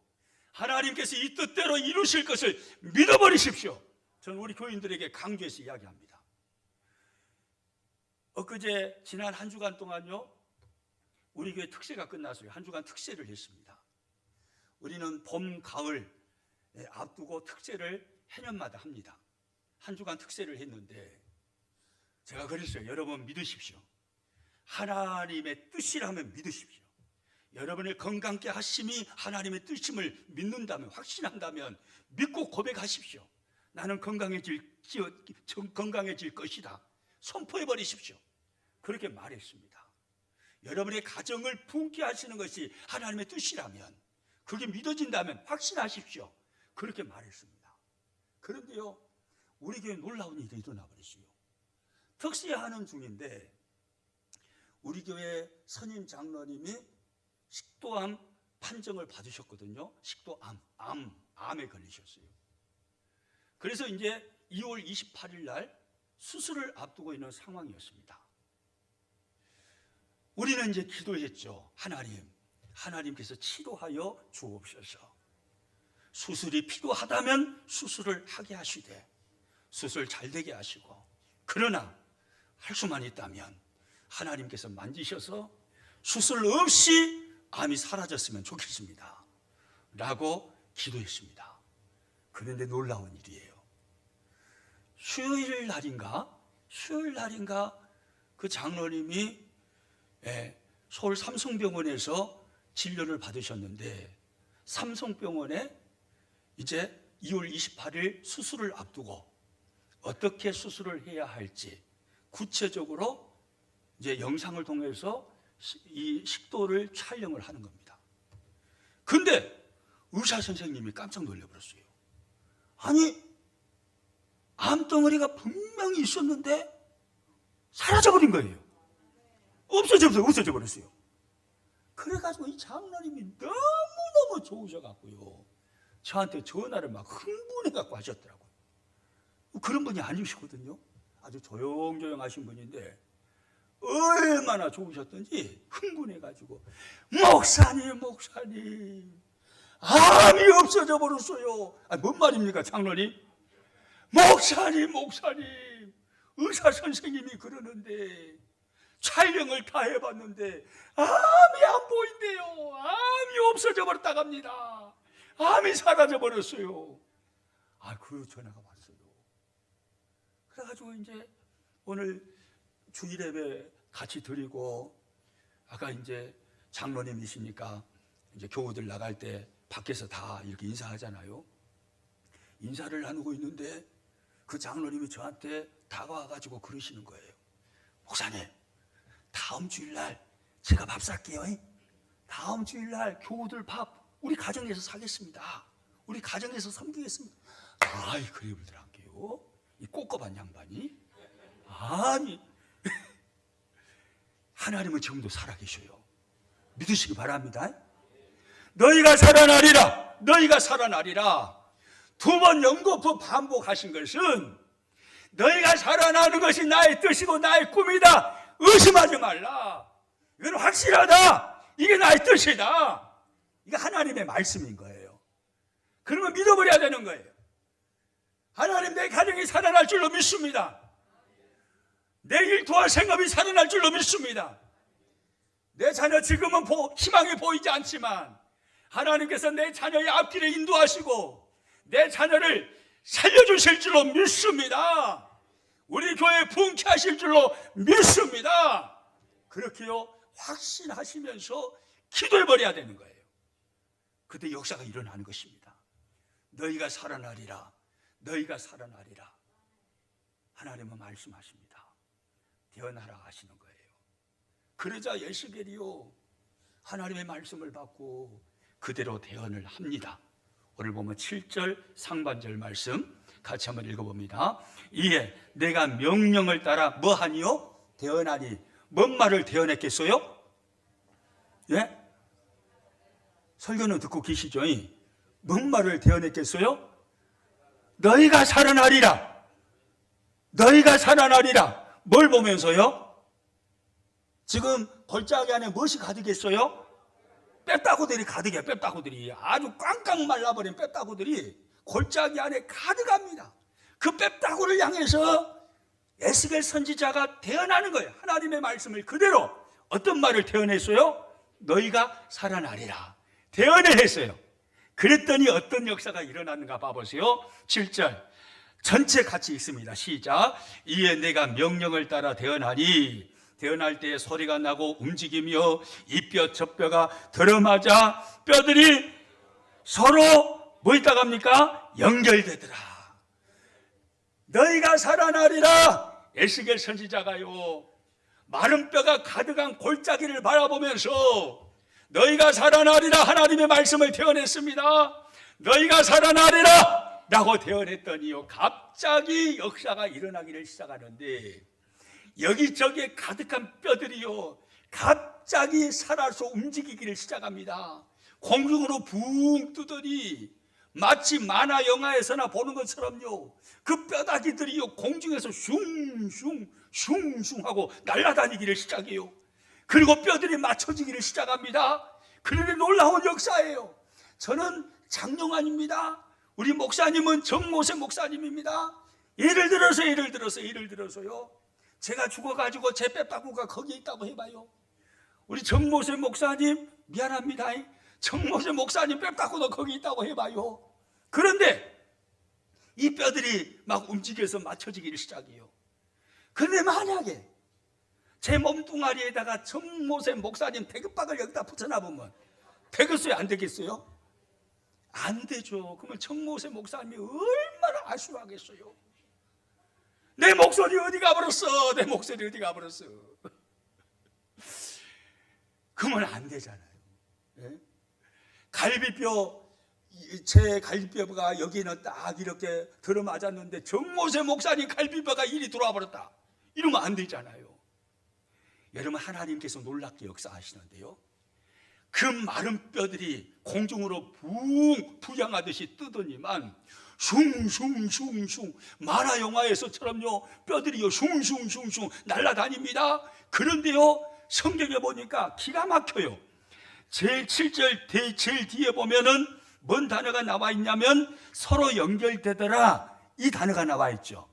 S2: 하나님께서 이 뜻대로 이루실 것을 믿어버리십시오. 저는 우리 교인들에게 강조해서 이야기합니다. 엊그제 지난 한 주간 동안요, 우리 교회 특세가 끝났어요. 한 주간 특세를 했습니다. 우리는 봄, 가을 앞두고 특세를 해년마다 합니다. 한 주간 특세를 했는데 제가 그랬어요. 여러분 믿으십시오. 하나님의 뜻이라면 믿으십시오. 여러분의 건강케 하심이 하나님의 뜻임을 믿는다면, 확신한다면 믿고 고백하십시오. 나는 건강해질 것이다. 선포해 버리십시오. 그렇게 말했습니다. 여러분의 가정을 품게 하시는 것이 하나님의 뜻이라면, 그게 믿어진다면 확신하십시오. 그렇게 말했습니다. 그런데요, 우리 교회 놀라운 일이 일어나 버렸어요. 특세하는 중인데 우리 교회 선임 장로님이 식도암 판정을 받으셨거든요. 식도암, 암에 걸리셨어요. 그래서 이제 2월 28일 날 수술을 앞두고 있는 상황이었습니다. 우리는 이제 기도했죠. 하나님께서 치료하여 주옵소서. 수술이 필요하다면 수술을 하게 하시되 수술 잘 되게 하시고, 그러나 할 수만 있다면 하나님께서 만지셔서 수술 없이 암이 사라졌으면 좋겠습니다 라고 기도했습니다. 그런데 놀라운 일이에요. 수요일 날인가 그 장로님이 서울 삼성병원에서 진료를 받으셨는데, 삼성병원에 이제 2월 28일 수술을 앞두고 어떻게 수술을 해야 할지 구체적으로 이제 영상을 통해서 이 식도를 촬영을 하는 겁니다. 근데 의사 선생님이 깜짝 놀라버렸어요. 아니, 암덩어리가 분명히 있었는데 사라져버린 거예요. 없어져 버렸어요. 그래가지고 이 장로님이 너무너무 좋으셔갖고요, 저한테 전화를 막 흥분해갖고 하셨더라고요. 그런 분이 아니시거든요. 아주 조용조용하신 분인데 얼마나 좋으셨던지 흥분해가지고, 목사님 암이 없어져 버렸어요. 뭔 말입니까 장로님? 목사님 의사 선생님이 그러는데 촬영을 다 해봤는데 암이 안 보인대요. 암이 없어져 버렸다 갑니다. 암이 사라져 버렸어요. 그 전화가 왔어요. 그래가지고 이제 오늘 주일 예배 같이 드리고, 아까 이제 장로님이시니까 이제 교우들 나갈 때 밖에서 다 이렇게 인사하잖아요. 인사를 나누고 있는데 그 장로님이 저한테 다가와가지고 그러시는 거예요. 목사님, 다음 주일날 제가 밥 살게요. 다음 주일날 교우들 밥 우리 가정에서 사겠습니다. 우리 가정에서 섬기겠습니다. 그래 그들 할게요. 이 꼬꼬반 양반이. 아니, 하나님은 지금도 살아계셔요. 믿으시기 바랍니다. 너희가 살아나리라. 두 번 연거푸 반복하신 것은 너희가 살아나는 것이 나의 뜻이고 나의 꿈이다. 의심하지 말라. 이건 확실하다. 이게 나의 뜻이다. 이게 하나님의 말씀인 거예요. 그러면 믿어버려야 되는 거예요. 하나님, 내 가정이 살아날 줄로 믿습니다. 내 일터와 생업이 살아날 줄로 믿습니다. 내 자녀 지금은 희망이 보이지 않지만 하나님께서 내 자녀의 앞길을 인도하시고 내 자녀를 살려주실 줄로 믿습니다. 우리 교회에 부흥케 하실 줄로 믿습니다. 그렇게요 확신하시면서 기도해버려야 되는 거예요. 그때 역사가 일어나는 것입니다. 너희가 살아나리라. 하나님은 말씀하십니다. 대언하라 하시는 거예요. 그러자 예수겔이요 하나님의 말씀을 받고 그대로 대언을 합니다. 오늘 보면 7절 상반절 말씀 같이 한번 읽어봅니다. 이에 내가 명령을 따라 뭐하니요? 대언하니. 뭔 말을 대언했겠어요? 예? 설교는 듣고 계시죠? 뭔 말을 대언했겠어요? 너희가 살아나리라. 뭘 보면서요? 지금 골짜기 안에 무엇이 가득했어요? 뼈다구들이 가득해. 뼈다구들이 아주 꽝꽝 말라버린 뼈다구들이 골짜기 안에 가득합니다. 그 뼈다구를 향해서 에스겔 선지자가 대언하는 거예요. 하나님의 말씀을 그대로 어떤 말을 대언했어요? 너희가 살아나리라 대언을 했어요. 그랬더니 어떤 역사가 일어났는가 봐보세요. 7절 전체 같이 읽습니다. 시작. 이에 내가 명령을 따라 대언하니 대언할 때 소리가 나고 움직이며 이 뼈 저 뼈가 들어맞아 뼈들이 서로 뭐 있다고 합니까? 연결되더라. 너희가 살아나리라. 에스겔 선지자가요 마른 뼈가 가득한 골짜기를 바라보면서 너희가 살아나리라 하나님의 말씀을 대언했습니다. 너희가 살아나리라 라고 대언했더니요 갑자기 역사가 일어나기를 시작하는데 여기저기에 가득한 뼈들이요 갑자기 살아서 움직이기를 시작합니다. 공중으로 붕 뜨더니 마치 만화 영화에서나 보는 것처럼요 그 뼈다귀들이요 공중에서 슝슝 하고 날아다니기를 시작해요. 그리고 뼈들이 맞춰지기를 시작합니다. 그런데 놀라운 역사예요. 저는 장용환입니다. 우리 목사님은 정모세 목사님입니다. 예를 들어서요 제가 죽어가지고 제 뼈다구가 거기에 있다고 해봐요. 우리 정모세 목사님 미안합니다. 정모세 목사님 뼈다구도 거기 있다고 해봐요. 그런데 이 뼈들이 막 움직여서 맞춰지기를 시작해요. 그런데 만약에 제 몸뚱아리에다가 정모세 목사님 태극박을 여기다 붙여놔보면 되겠어요? 안 되겠어요? 안 되죠. 그러면 정모세 목사님이 얼마나 아쉬워하겠어요. 내 목소리 어디 가버렸어? 내 목소리 어디 가버렸어? 그러면 안 되잖아요. 예? 갈비뼈 제 갈비뼈가 여기는 딱 이렇게 들어맞았는데 정모세 목사님 갈비뼈가 이리 들어와 버렸다. 이러면 안 되잖아요. 여러분 하나님께서 놀랍게 역사하시는데요. 그 마른 뼈들이 공중으로 부양하듯이 뜨더니만 슝슝슝슝 만화 영화에서처럼요 뼈들이요 슝슝슝슝 날아다닙니다. 그런데요 성경에 보니까 기가 막혀요. 제일 7절 제일 뒤에 보면은 뭔 단어가 나와 있냐면 서로 연결되더라 이 단어가 나와 있죠.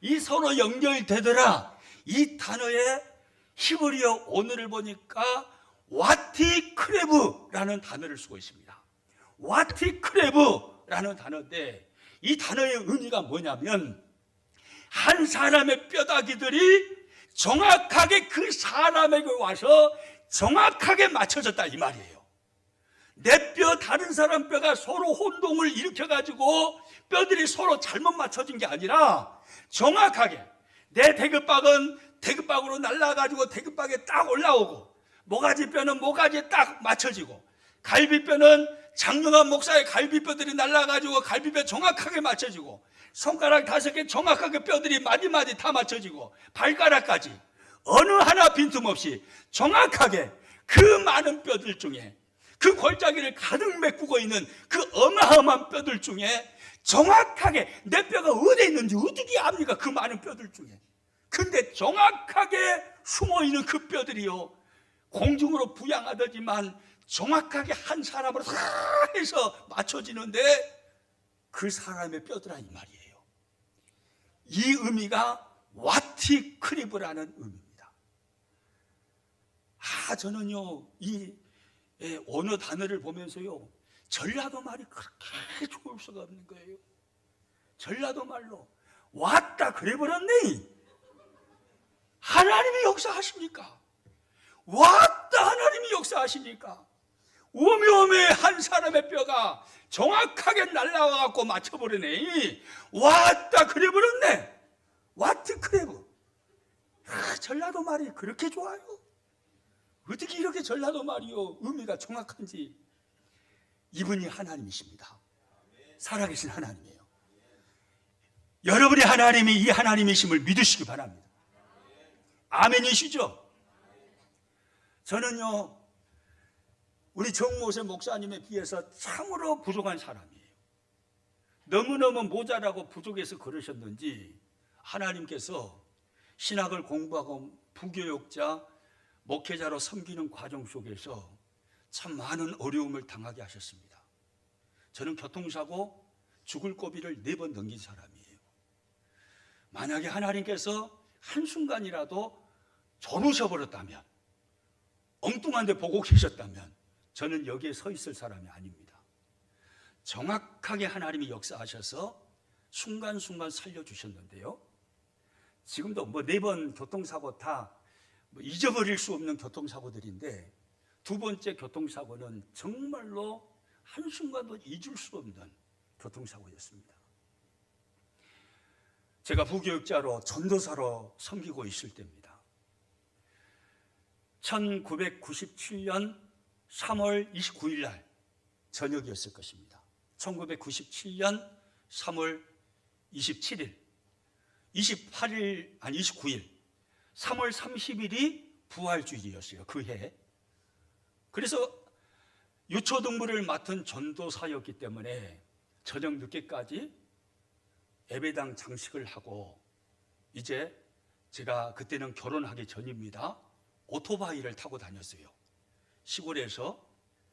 S2: 이 서로 연결되더라 이 단어의 히브리어 원어를 보니까 와티크레브라는 단어를 쓰고 있습니다. 와티크레브라는 단어인데 이 단어의 의미가 뭐냐면 한 사람의 뼈다귀들이 정확하게 그 사람에게 와서 정확하게 맞춰졌다 이 말이에요. 내 뼈 다른 사람 뼈가 서로 혼동을 일으켜가지고 뼈들이 서로 잘못 맞춰진 게 아니라 정확하게 내 대급박은 대급박으로 날아가지고 대급박에 딱 올라오고 모가지뼈는 모가지에 딱 맞춰지고 갈비뼈는 장영환 목사의 갈비뼈들이 날아가지고 갈비뼈 정확하게 맞춰지고 손가락 5개 정확하게 뼈들이 마디마디 다 맞춰지고 발가락까지 어느 하나 빈틈없이 정확하게 그 많은 뼈들 중에 그 골짜기를 가득 메꾸고 있는 그 어마어마한 뼈들 중에 정확하게 내 뼈가 어디에 있는지 어떻게 압니까? 그 많은 뼈들 중에. 근데 정확하게 숨어있는 그 뼈들이요 공중으로 부양하더지만 정확하게 한 사람으로 다 해서 맞춰지는데 그 사람의 뼈들아 이 말이에요. 이 의미가 와티크리브라는 의미입니다. 저는요 이 언어 단어를 보면서요 전라도 말이 그렇게 좋을 수가 없는 거예요. 전라도 말로 왔다 그래버렸네. 하나님이 역사하십니까? 왔다 하나님이 역사하십니까? 오묘매 한 사람의 뼈가 정확하게 날라와갖고 맞춰버리네. 왔다 그래버렸네. 와트 크레브. 전라도 말이 그렇게 좋아요? 어떻게 이렇게 전라도 말이요 의미가 정확한지. 이분이 하나님이십니다. 살아계신 하나님이에요. 여러분의 하나님이 이 하나님이심을 믿으시기 바랍니다. 아멘이시죠? 저는요 우리 정모세 목사님에 비해서 참으로 부족한 사람이에요. 너무너무 모자라고 부족해서 그러셨는지 하나님께서 신학을 공부하고 부교육자 목회자로 섬기는 과정 속에서 참 많은 어려움을 당하게 하셨습니다. 저는 교통사고 죽을 고비를 4번 넘긴 사람이에요. 만약에 하나님께서 한순간이라도 저르셔버렸다면, 엉뚱한 데 보고 계셨다면 저는 여기에 서 있을 사람이 아닙니다. 정확하게 하나님이 역사하셔서 순간순간 살려주셨는데요. 지금도 4번 교통사고 다 잊어버릴 수 없는 교통사고들인데, 2번째 교통사고는 정말로 한순간도 잊을 수 없는 교통사고였습니다. 제가 부교육자로 전도사로 섬기고 있을 때입니다. 1997년 3월 29일 날 저녁이었을 것입니다. 1997년 3월 27일, 29일, 3월 30일이 부활주일이었어요. 그 해. 그래서 유초등부를 맡은 전도사였기 때문에 저녁 늦게까지 예배당 장식을 하고, 이제 제가 그때는 결혼하기 전입니다. 오토바이를 타고 다녔어요. 시골에서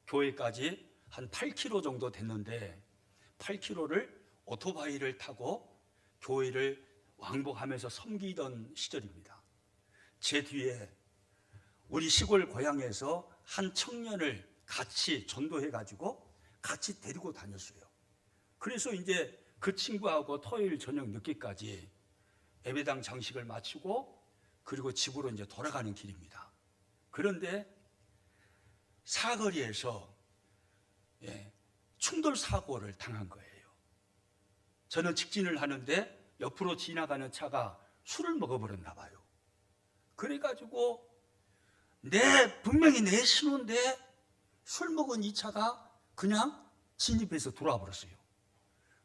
S2: 교회까지 한 8km 정도 됐는데 8km를 오토바이를 타고 교회를 왕복하면서 섬기던 시절입니다. 제 뒤에 우리 시골 고향에서 한 청년을 같이 전도해가지고 같이 데리고 다녔어요. 그래서 이제 그 친구하고 토요일 저녁 늦게까지 예배당 장식을 마치고 그리고 집으로 이제 돌아가는 길입니다. 그런데 사거리에서 충돌 사고를 당한 거예요. 저는 직진을 하는데 옆으로 지나가는 차가 술을 먹어버렸나 봐요. 그래가지고 분명히 내 신호인데 술 먹은 이 차가 그냥 진입해서 돌아와 버렸어요.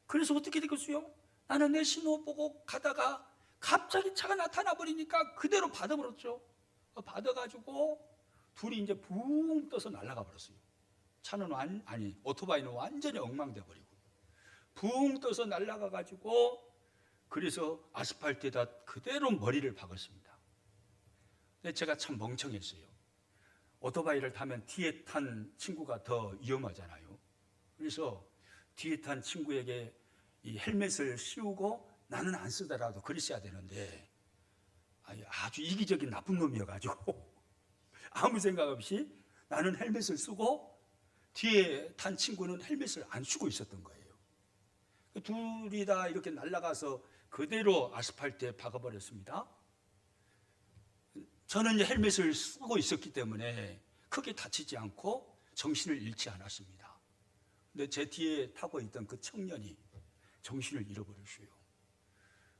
S2: 그래서 어떻게 되겠어요? 나는 내 신호 보고 가다가 갑자기 차가 나타나 버리니까 그대로 받아버렸죠. 받아가지고 둘이 이제 붕 떠서 날아가 버렸어요. 차는 오토바이는 완전히 엉망돼 버리고 붕 떠서 날아가 가지고, 그래서 아스팔트에다 그대로 머리를 박았습니다. 근데 제가 참 멍청했어요. 오토바이를 타면 뒤에 탄 친구가 더 위험하잖아요. 그래서 뒤에 탄 친구에게 이 헬멧을 씌우고 나는 안 쓰더라도 그랬어야 되는데, 아주 이기적인 나쁜 놈이어가지고 아무 생각 없이 나는 헬멧을 쓰고 뒤에 탄 친구는 헬멧을 안 쓰고 있었던 거예요. 둘이 다 이렇게 날아가서 그대로 아스팔트에 박아버렸습니다. 저는 이제 헬멧을 쓰고 있었기 때문에 크게 다치지 않고 정신을 잃지 않았습니다. 근데 제 뒤에 타고 있던 그 청년이 정신을 잃어버렸어요.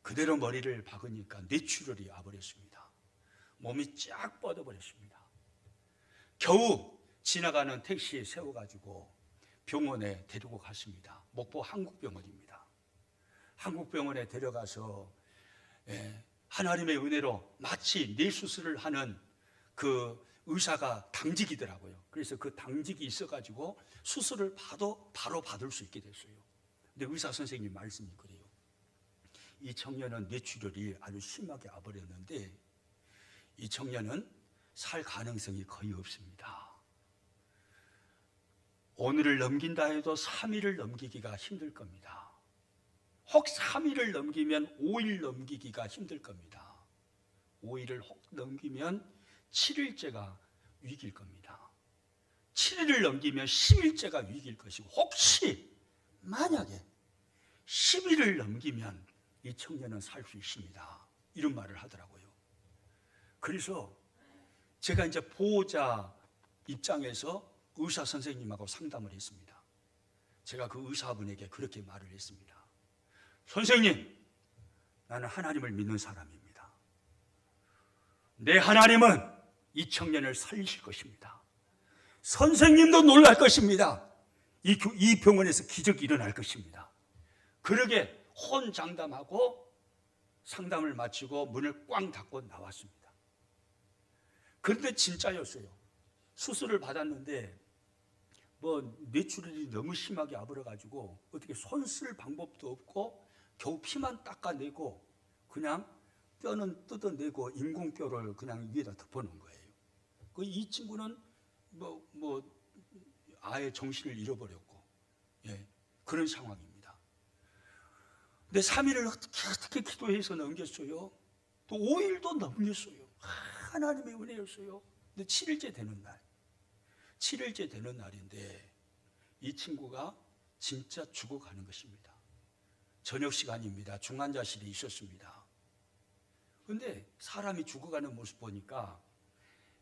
S2: 그대로 머리를 박으니까 뇌출혈이 와버렸습니다. 몸이 쫙 뻗어버렸습니다. 겨우 지나가는 택시에 세워가지고 병원에 데리고 갔습니다. 목포 한국병원입니다. 한국병원에 데려가서 하나님의 은혜로 마치 뇌 수술을 하는 그 의사가 당직이더라고요. 그래서 그 당직이 있어가지고 수술을 바로 받을 수 있게 됐어요. 근데 의사 선생님 말씀이 그래요. 이 청년은 뇌출혈이 아주 심하게 와버렸는데 이 청년은 살 가능성이 거의 없습니다. 오늘을 넘긴다 해도 3일을 넘기기가 힘들 겁니다. 혹 3일을 넘기면 5일 넘기기가 힘들 겁니다. 5일을 혹 넘기면 7일째가 위기일 겁니다. 7일을 넘기면 10일째가 위기일 것이고, 혹시 만약에 10일을 넘기면 이 청년은 살 수 있습니다. 이런 말을 하더라고요. 그래서 제가 이제 보호자 입장에서 의사 선생님하고 상담을 했습니다. 제가 그 의사분에게 그렇게 말을 했습니다. 선생님, 나는 하나님을 믿는 사람입니다. 내 하나님은 이 청년을 살리실 것입니다. 선생님도 놀랄 것입니다. 이 병원에서 기적이 일어날 것입니다. 그러게 혼장담하고 상담을 마치고 문을 꽝 닫고 나왔습니다. 그런데 진짜였어요. 수술을 받았는데 뇌출혈이 너무 심하게 와버려가지고 어떻게 손 쓸 방법도 없고 겨우 피만 닦아내고 그냥 뼈는 뜯어내고 인공뼈를 그냥 위에다 덮어놓은 거예요. 이 친구는 아예 정신을 잃어버렸고, 예, 그런 상황입니다. 근데 3일을 어떻게 기도해서 넘겼어요? 또 5일도 넘겼어요. 하나님의 은혜였어요. 근데 7일째 되는 날인데 이 친구가 진짜 죽어가는 것입니다. 저녁 시간입니다. 중환자실에 있었습니다. 근데 사람이 죽어가는 모습 보니까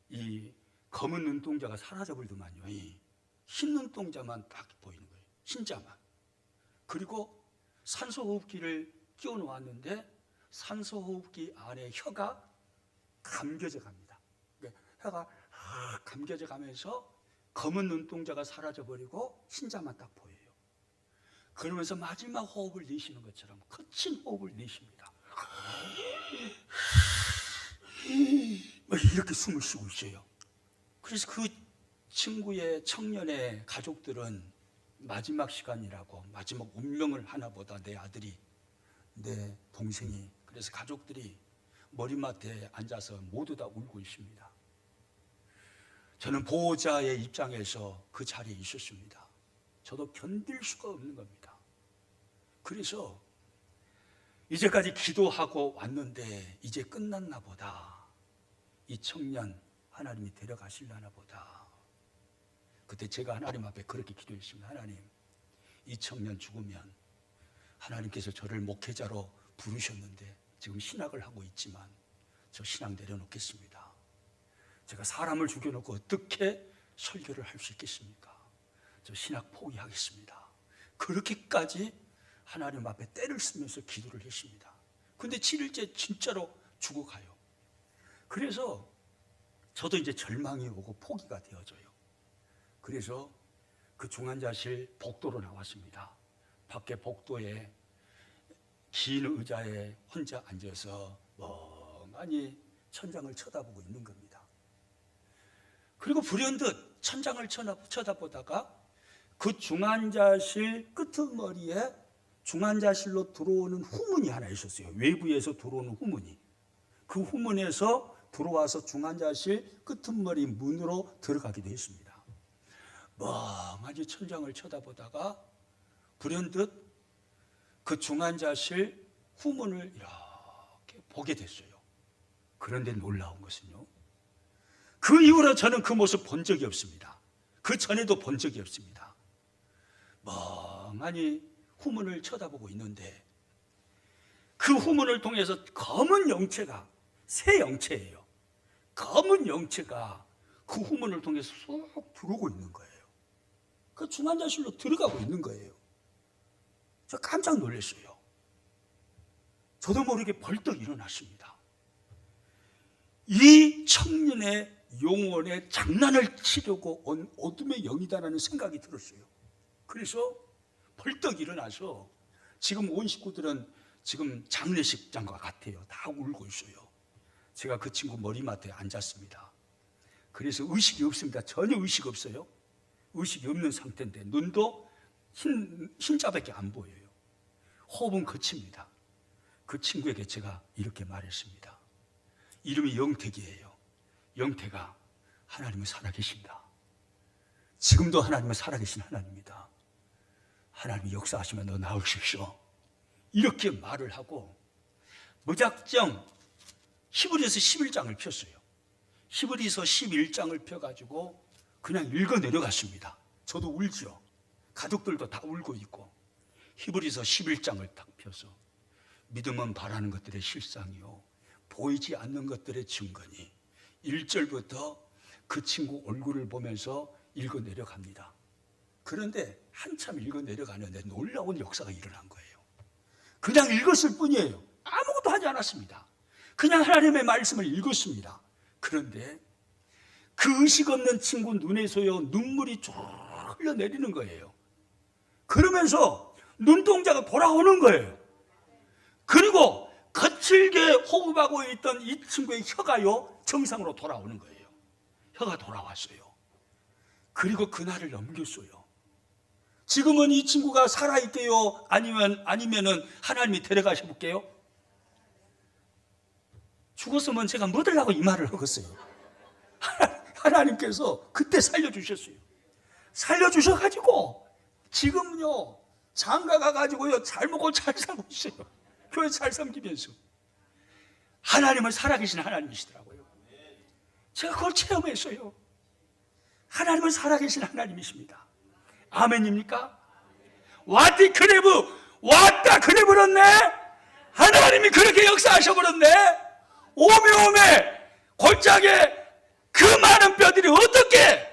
S2: 이 검은 눈동자가 사라져버리더만요. 이 흰 눈동자만 딱 보이는 거예요. 흰자만. 그리고 산소호흡기를 끼워 놓았는데 산소호흡기 안에 혀가 감겨져 갑니다. 혀가 감겨져 가면서 검은 눈동자가 사라져버리고 흰자만 딱 보여요. 그러면서 마지막 호흡을 내쉬는 것처럼 거친 호흡을 내쉽니다. 이렇게 숨을 쉬고 있어요. 그래서 그 친구의 청년의 가족들은 마지막 시간이라고, 마지막 운명을 하나 보다 내 아들이, 내 동생이, 그래서 가족들이 머리맡에 앉아서 모두 다 울고 있습니다. 저는 보호자의 입장에서 그 자리에 있었습니다. 저도 견딜 수가 없는 겁니다. 그래서 이제까지 기도하고 왔는데 이제 끝났나 보다. 이 청년 하나님이 데려가시려나 보다. 그때 제가 하나님 앞에 그렇게 기도했습니다. 하나님, 이 청년 죽으면 하나님께서 저를 목회자로 부르셨는데 지금 신학을 하고 있지만 저 신학 내려놓겠습니다. 제가 사람을 죽여놓고 어떻게 설교를 할 수 있겠습니까? 저 신학 포기하겠습니다. 그렇게까지 하나님 앞에 때를 쓰면서 기도를 했습니다. 근데 7일째 진짜로 죽어가요. 그래서 저도 이제 절망이 오고 포기가 되어져요. 그래서 그 중환자실 복도로 나왔습니다. 밖에 복도에 긴 의자에 혼자 앉아서 멍하니 천장을 쳐다보고 있는 겁니다. 그리고 불현듯 천장을 쳐다보다가 그 중환자실 끄트머리에 중환자실로 들어오는 후문이 하나 있었어요. 외부에서 들어오는 후문이. 그 후문에서 들어와서 중환자실 끄트머리 문으로 들어가기도 했습니다. 멍하니 천장을 쳐다보다가 불현듯 그 중환자실 후문을 이렇게 보게 됐어요. 그런데 놀라운 것은요, 그 이후로 저는 그 모습 본 적이 없습니다. 그 전에도 본 적이 없습니다. 멍하니 후문을 쳐다보고 있는데 그 후문을 통해서 검은 영체가, 새 영체예요. 검은 영체가 그 후문을 통해서 쑥 들어오고 있는 거예요. 그 중환자실로 들어가고 있는 거예요. 저 깜짝 놀랐어요. 저도 모르게 벌떡 일어났습니다. 이 청년의 영혼에 장난을 치려고 온 어둠의 영이다라는 생각이 들었어요. 그래서 벌떡 일어나서 지금 온 식구들은 지금 장례식장과 같아요. 다 울고 있어요. 제가 그 친구 머리맡에 앉았습니다. 그래서 의식이 없습니다. 전혀 의식 없어요. 의식이 없는 상태인데 눈도 흰자밖에 안 보여요. 호흡은 거칩니다. 그 친구에게 제가 이렇게 말했습니다. 이름이 영택이에요. 영택아, 하나님은 살아계신다. 지금도 하나님은 살아계신 하나님이다. 하나님이 역사하시면 너 나을 수 있어. 이렇게 말을 하고 무작정 히브리서 11장을 폈어요. 히브리서 11장을 펴가지고 그냥 읽어 내려갔습니다. 저도 울죠. 가족들도 다 울고 있고. 히브리서 11장을 딱 펴서 믿음은 바라는 것들의 실상이요 보이지 않는 것들의 증거니 1절부터 그 친구 얼굴을 보면서 읽어 내려갑니다. 그런데 한참 읽어 내려가는데 놀라운 역사가 일어난 거예요. 그냥 읽었을 뿐이에요. 아무것도 하지 않았습니다. 그냥 하나님의 말씀을 읽었습니다. 그런데 그 의식 없는 친구 눈에서요 눈물이 쭉 흘러내리는 거예요. 그러면서 눈동자가 돌아오는 거예요. 그리고 거칠게 호흡하고 있던 이 친구의 혀가요 정상으로 돌아오는 거예요. 혀가 돌아왔어요. 그리고 그날을 넘겼어요. 지금은 이 친구가 살아있게요? 아니면은 하나님이 데려가셔 볼게요? 죽었으면 제가 뭐 하려고 이 말을 하겠어요? 하나님께서 그때 살려주셨어요. 살려주셔가지고 지금요 장가 가가지고요 잘 먹고 잘 살고 있어요. 교회 잘 섬기면서. 하나님은 살아계신 하나님이시더라고요. 제가 그걸 체험했어요. 하나님은 살아계신 하나님이십니다. 아멘입니까? 왔디 그래브 왔다 그래 버렸네. 하나님이 그렇게 역사하셔버렸네. 오메 골짜기에 그 많은 뼈들이 어떻게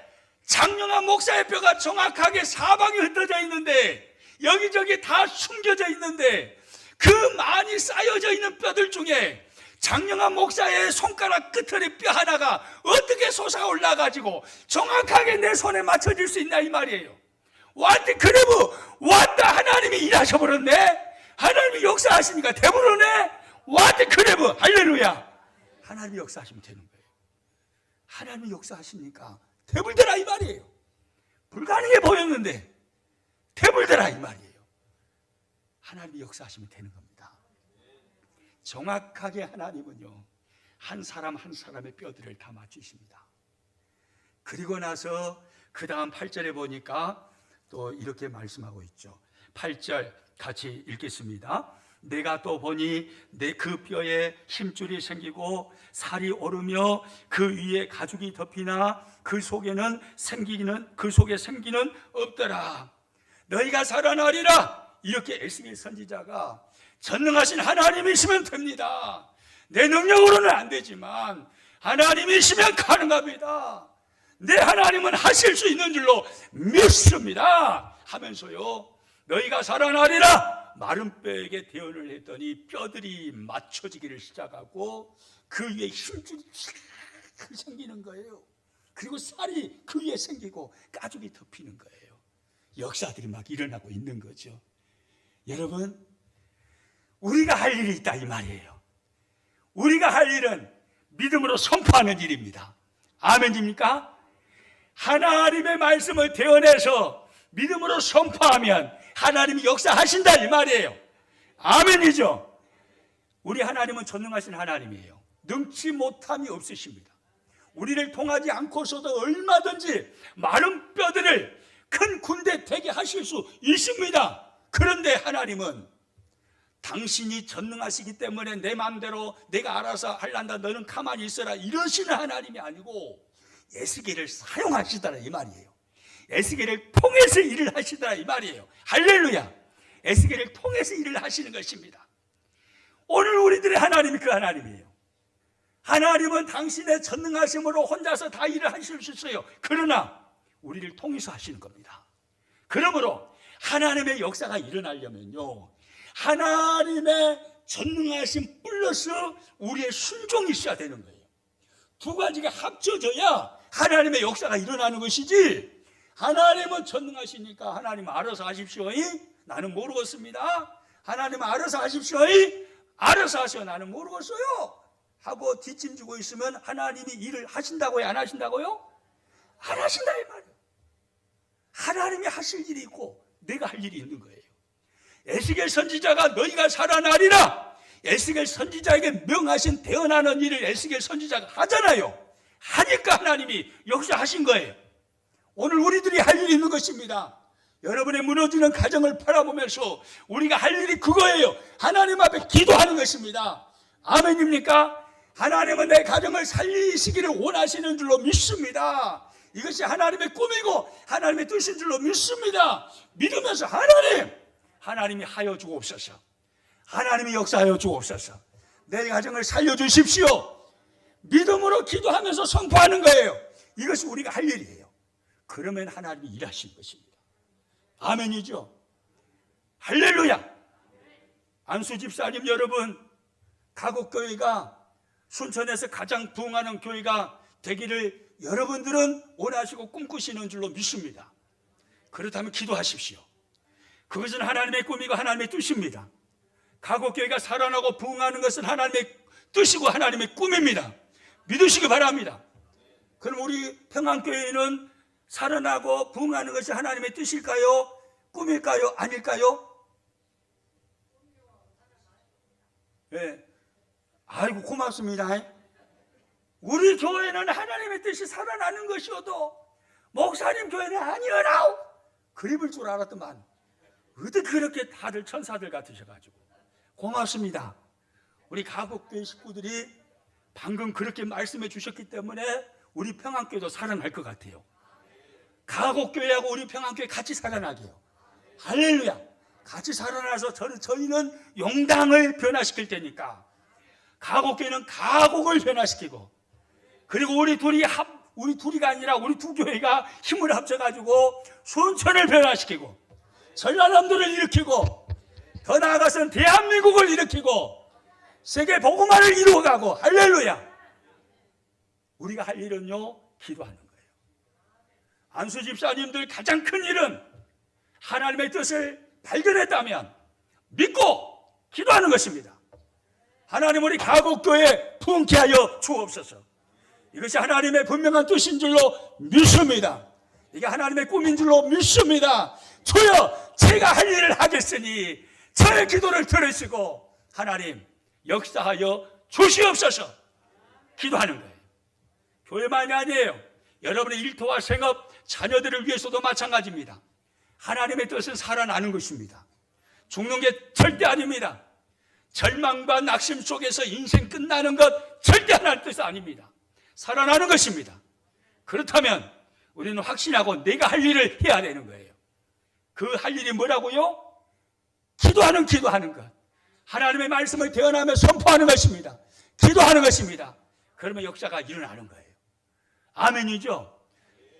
S2: 장영한 목사의 뼈가 정확하게 사방에 흩어져 있는데 여기저기 다 숨겨져 있는데 그 많이 쌓여져 있는 뼈들 중에 장영한 목사의 손가락 끝털의 뼈 하나가 어떻게 솟아 올라가지고 정확하게 내 손에 맞춰질 수 있나 이 말이에요. 왔다 그래브 왔다 하나님이 일하셔버렸네. 하나님이 역사하시니까 되물어네. 왔다 그래브 할렐루야. 하나님이 역사하시면 되는 거예요. 하나님이 역사하시니까 되물더라 이 말이에요. 불가능해 보였는데 되물더라 이 말이에요. 하나님이 역사하시면 되는 겁니다. 정확하게 하나님은요 한 사람 한 사람의 뼈들을 다 맞추십니다. 그리고 나서 그 다음 8절에 보니까 또 이렇게 말씀하고 있죠. 8절 같이 읽겠습니다. 내가 또 보니 내 그 뼈에 힘줄이 생기고 살이 오르며 그 위에 가죽이 덮이나 그 속에 생기는 없더라. 너희가 살아나리라. 이렇게 에스겔 선지자가 전능하신 하나님이시면 됩니다. 내 능력으로는 안 되지만 하나님이시면 가능합니다. 내 하나님은 하실 수 있는 줄로 믿습니다 하면서요 너희가 살아나리라. 마른 뼈에게 대언을 했더니 뼈들이 맞춰지기를 시작하고 그 위에 힘줄이 생기는 거예요. 그리고 살이 그 위에 생기고 가죽이 덮이는 거예요. 역사들이 막 일어나고 있는 거죠. 여러분 우리가 할 일이 있다 이 말이에요. 우리가 할 일은 믿음으로 선포하는 일입니다. 아멘입니까? 하나님의 말씀을 대언해서 믿음으로 선포하면 하나님이 역사하신다 이 말이에요. 아멘이죠. 우리 하나님은 전능하신 하나님이에요. 능치 못함이 없으십니다. 우리를 통하지 않고서도 얼마든지 마른 뼈들을 큰 군대 되게 하실 수 있습니다. 그런데 하나님은 당신이 전능하시기 때문에 내 마음대로 내가 알아서 할란다 너는 가만히 있어라 이러시는 하나님이 아니고 에스겔을 사용하시더라 이 말이에요. 에스겔을 통해서 일을 하시더라 이 말이에요. 할렐루야. 에스겔을 통해서 일을 하시는 것입니다. 오늘 우리들의 하나님이 그 하나님이에요. 하나님은 당신의 전능하심으로 혼자서 다 일을 하실 수 있어요. 그러나 우리를 통해서 하시는 겁니다. 그러므로 하나님의 역사가 일어나려면요 하나님의 전능하심 플러스 우리의 순종이 있어야 되는 거예요. 두 가지가 합쳐져야 하나님의 역사가 일어나는 것이지 하나님은 전능하시니까 하나님 알아서 하십시오. 나는 모르겠습니다. 하나님 알아서 하십시오. 알아서 하세요. 나는 모르겠어요. 하고 뒷짐지고 있으면 하나님이 일을 하신다고요? 안 하신다고요? 안 하신다 이 말이에요. 하나님이 하실 일이 있고 내가 할 일이 있는 거예요. 에스겔 선지자가 너희가 살아나리라. 에스겔 선지자에게 명하신 대언하는 일을 에스겔 선지자가 하잖아요. 하니까 하나님이 역사하신 거예요. 오늘 우리들이 할 일이 있는 것입니다. 여러분의 무너지는 가정을 바라보면서 우리가 할 일이 그거예요. 하나님 앞에 기도하는 것입니다. 아멘입니까? 하나님은 내 가정을 살리시기를 원하시는 줄로 믿습니다. 이것이 하나님의 꿈이고 하나님의 뜻인 줄로 믿습니다. 믿으면서 하나님이 하여 주옵소서. 하나님이 역사하여 주옵소서. 내 가정을 살려주십시오. 믿음으로 기도하면서 선포하는 거예요. 이것이 우리가 할 일이에요. 그러면 하나님이 일하시는 것입니다. 아멘이죠. 할렐루야. 안수 집사님 여러분, 가곡교회가 순천에서 가장 부흥하는 교회가 되기를 여러분들은 원하시고 꿈꾸시는 줄로 믿습니다. 그렇다면 기도하십시오. 그것은 하나님의 꿈이고 하나님의 뜻입니다. 가곡교회가 살아나고 부흥하는 것은 하나님의 뜻이고 하나님의 꿈입니다. 믿으시기 바랍니다. 그럼 우리 평안교회는 살아나고 부흥하는 것이 하나님의 뜻일까요? 꿈일까요? 아닐까요? 네. 아이고 고맙습니다. 우리 교회는 하나님의 뜻이 살아나는 것이어도 목사님 교회는 아니어라오 그립을 줄 알았더만 어떻게 그렇게 다들 천사들 같으셔가지고. 고맙습니다. 우리 가곡교회 식구들이 방금 그렇게 말씀해 주셨기 때문에 우리 평안교회도 살아날 것 같아요. 가곡교회하고 우리 평안교회 같이 살아나게요. 할렐루야. 같이 살아나서 저희는 용당을 변화시킬 테니까 가곡교회는 가곡을 변화시키고, 그리고 우리 둘이가 아니라 우리 두 교회가 힘을 합쳐가지고 순천을 변화시키고 전라남도를 일으키고 더 나아가서는 대한민국을 일으키고 세계 복음화를 이루어가고. 할렐루야. 우리가 할 일은요, 기도하는 거예요. 안수 집사님들 가장 큰 일은 하나님의 뜻을 발견했다면 믿고 기도하는 것입니다. 하나님, 우리 가곡교회 부흥케 하여 주옵소서. 이것이 하나님의 분명한 뜻인 줄로 믿습니다. 이게 하나님의 꿈인 줄로 믿습니다. 주여, 제가 할 일을 하겠으니 저의 기도를 들으시고 하나님 역사하여 주시옵소서. 기도하는 거예요. 교회만이 아니에요. 여러분의 일터와 생업, 자녀들을 위해서도 마찬가지입니다. 하나님의 뜻은 살아나는 것입니다. 죽는 게 절대 아닙니다. 절망과 낙심 속에서 인생 끝나는 것 절대 하나님의 뜻이 아닙니다. 살아나는 것입니다. 그렇다면 우리는 확신하고 내가 할 일을 해야 되는 거예요. 그 할 일이 뭐라고요? 기도하는 것. 하나님의 말씀을 대언하며 선포하는 것입니다. 기도하는 것입니다. 그러면 역사가 일어나는 거예요. 아멘이죠?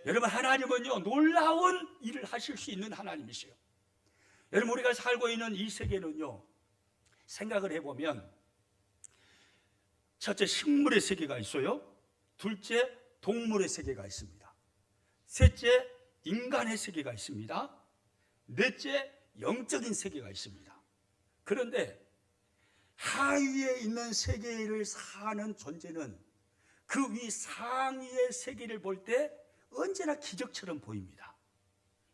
S2: 여러분, 하나님은요, 놀라운 일을 하실 수 있는 하나님이세요. 여러분, 우리가 살고 있는 이 세계는요, 생각을 해보면 첫째, 식물의 세계가 있어요. 둘째, 동물의 세계가 있습니다. 셋째, 인간의 세계가 있습니다. 넷째, 영적인 세계가 있습니다. 그런데 하위에 있는 세계를 사는 존재는 그 위 상위의 세계를 볼 때 언제나 기적처럼 보입니다.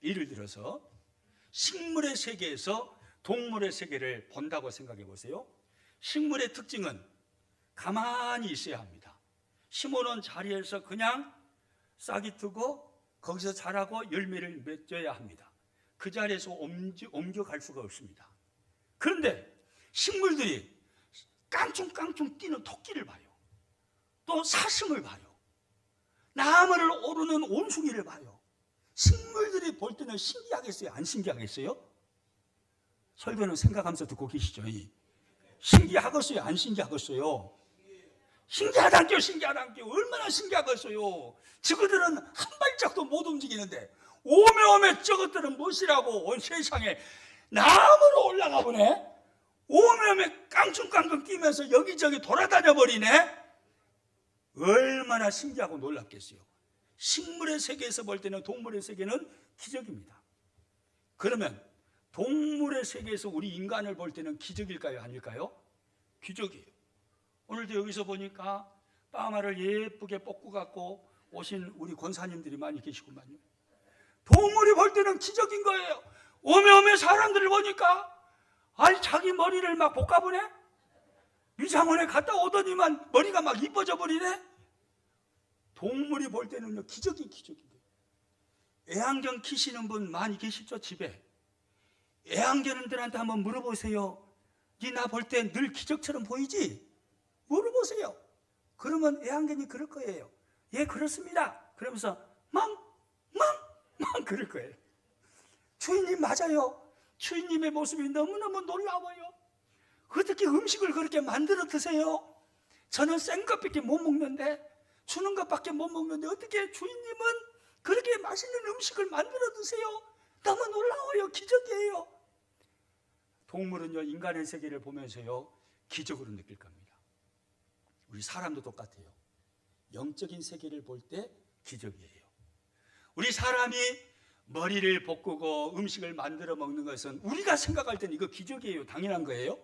S2: 예를 들어서 식물의 세계에서 동물의 세계를 본다고 생각해 보세요. 식물의 특징은 가만히 있어야 합니다. 심어놓은 자리에서 그냥 싹이 트고 거기서 자라고 열매를 맺어야 합니다. 그 자리에서 옮겨갈 수가 없습니다. 그런데 식물들이 깡충깡충 뛰는 토끼를 봐요. 또 사슴을 봐요. 나무를 오르는 원숭이를 봐요. 식물들이 볼 때는 신기하겠어요? 안 신기하겠어요? 설교는 생각하면서 듣고 계시죠? 신기하겠어요? 안 신기하겠어요? 신기하단께 얼마나 신기하겠어요? 저것들은 한 발짝도 못 움직이는데 오메오메 저것들은 무엇이라고 온 세상에 나무로 올라가 보네. 오메오메 깡충깡충 뛰면서 여기저기 돌아다녀 버리네. 얼마나 신기하고 놀랍겠어요. 식물의 세계에서 볼 때는 동물의 세계는 기적입니다. 그러면 동물의 세계에서 우리 인간을 볼 때는 기적일까요? 아닐까요? 기적이에요. 오늘도 여기서 보니까 파마를 예쁘게 뽑고 갖고 오신 우리 권사님들이 많이 계시구만요. 동물이 볼 때는 기적인 거예요. 오메오메 사람들을 보니까 아니 자기 머리를 막 볶아보네. 미장원에 갔다 오더니만 머리가 막 이뻐져 버리네. 동물이 볼 때는요, 기적이에요. 애완견 키시는 분 많이 계시죠? 집에 애완견들한테 한번 물어보세요. 니 나 볼 때 늘 기적처럼 보이지? 물어보세요. 그러면 애완견이 그럴 거예요. 예, 그렇습니다. 그러면서 망 그럴 거예요. 주인님 맞아요. 주인님의 모습이 너무너무 놀라워요. 어떻게 음식을 그렇게 만들어 드세요? 저는 생 것밖에 못 먹는데, 주는 것밖에 못 먹는데 어떻게 주인님은 그렇게 맛있는 음식을 만들어 드세요? 너무 놀라워요. 기적이에요. 동물은요, 인간의 세계를 보면서요, 기적으로 느낄 겁니다. 우리 사람도 똑같아요. 영적인 세계를 볼 때 기적이에요. 우리 사람이 머리를 볶고 음식을 만들어 먹는 것은 우리가 생각할 때는 이거 기적이에요. 당연한 거예요.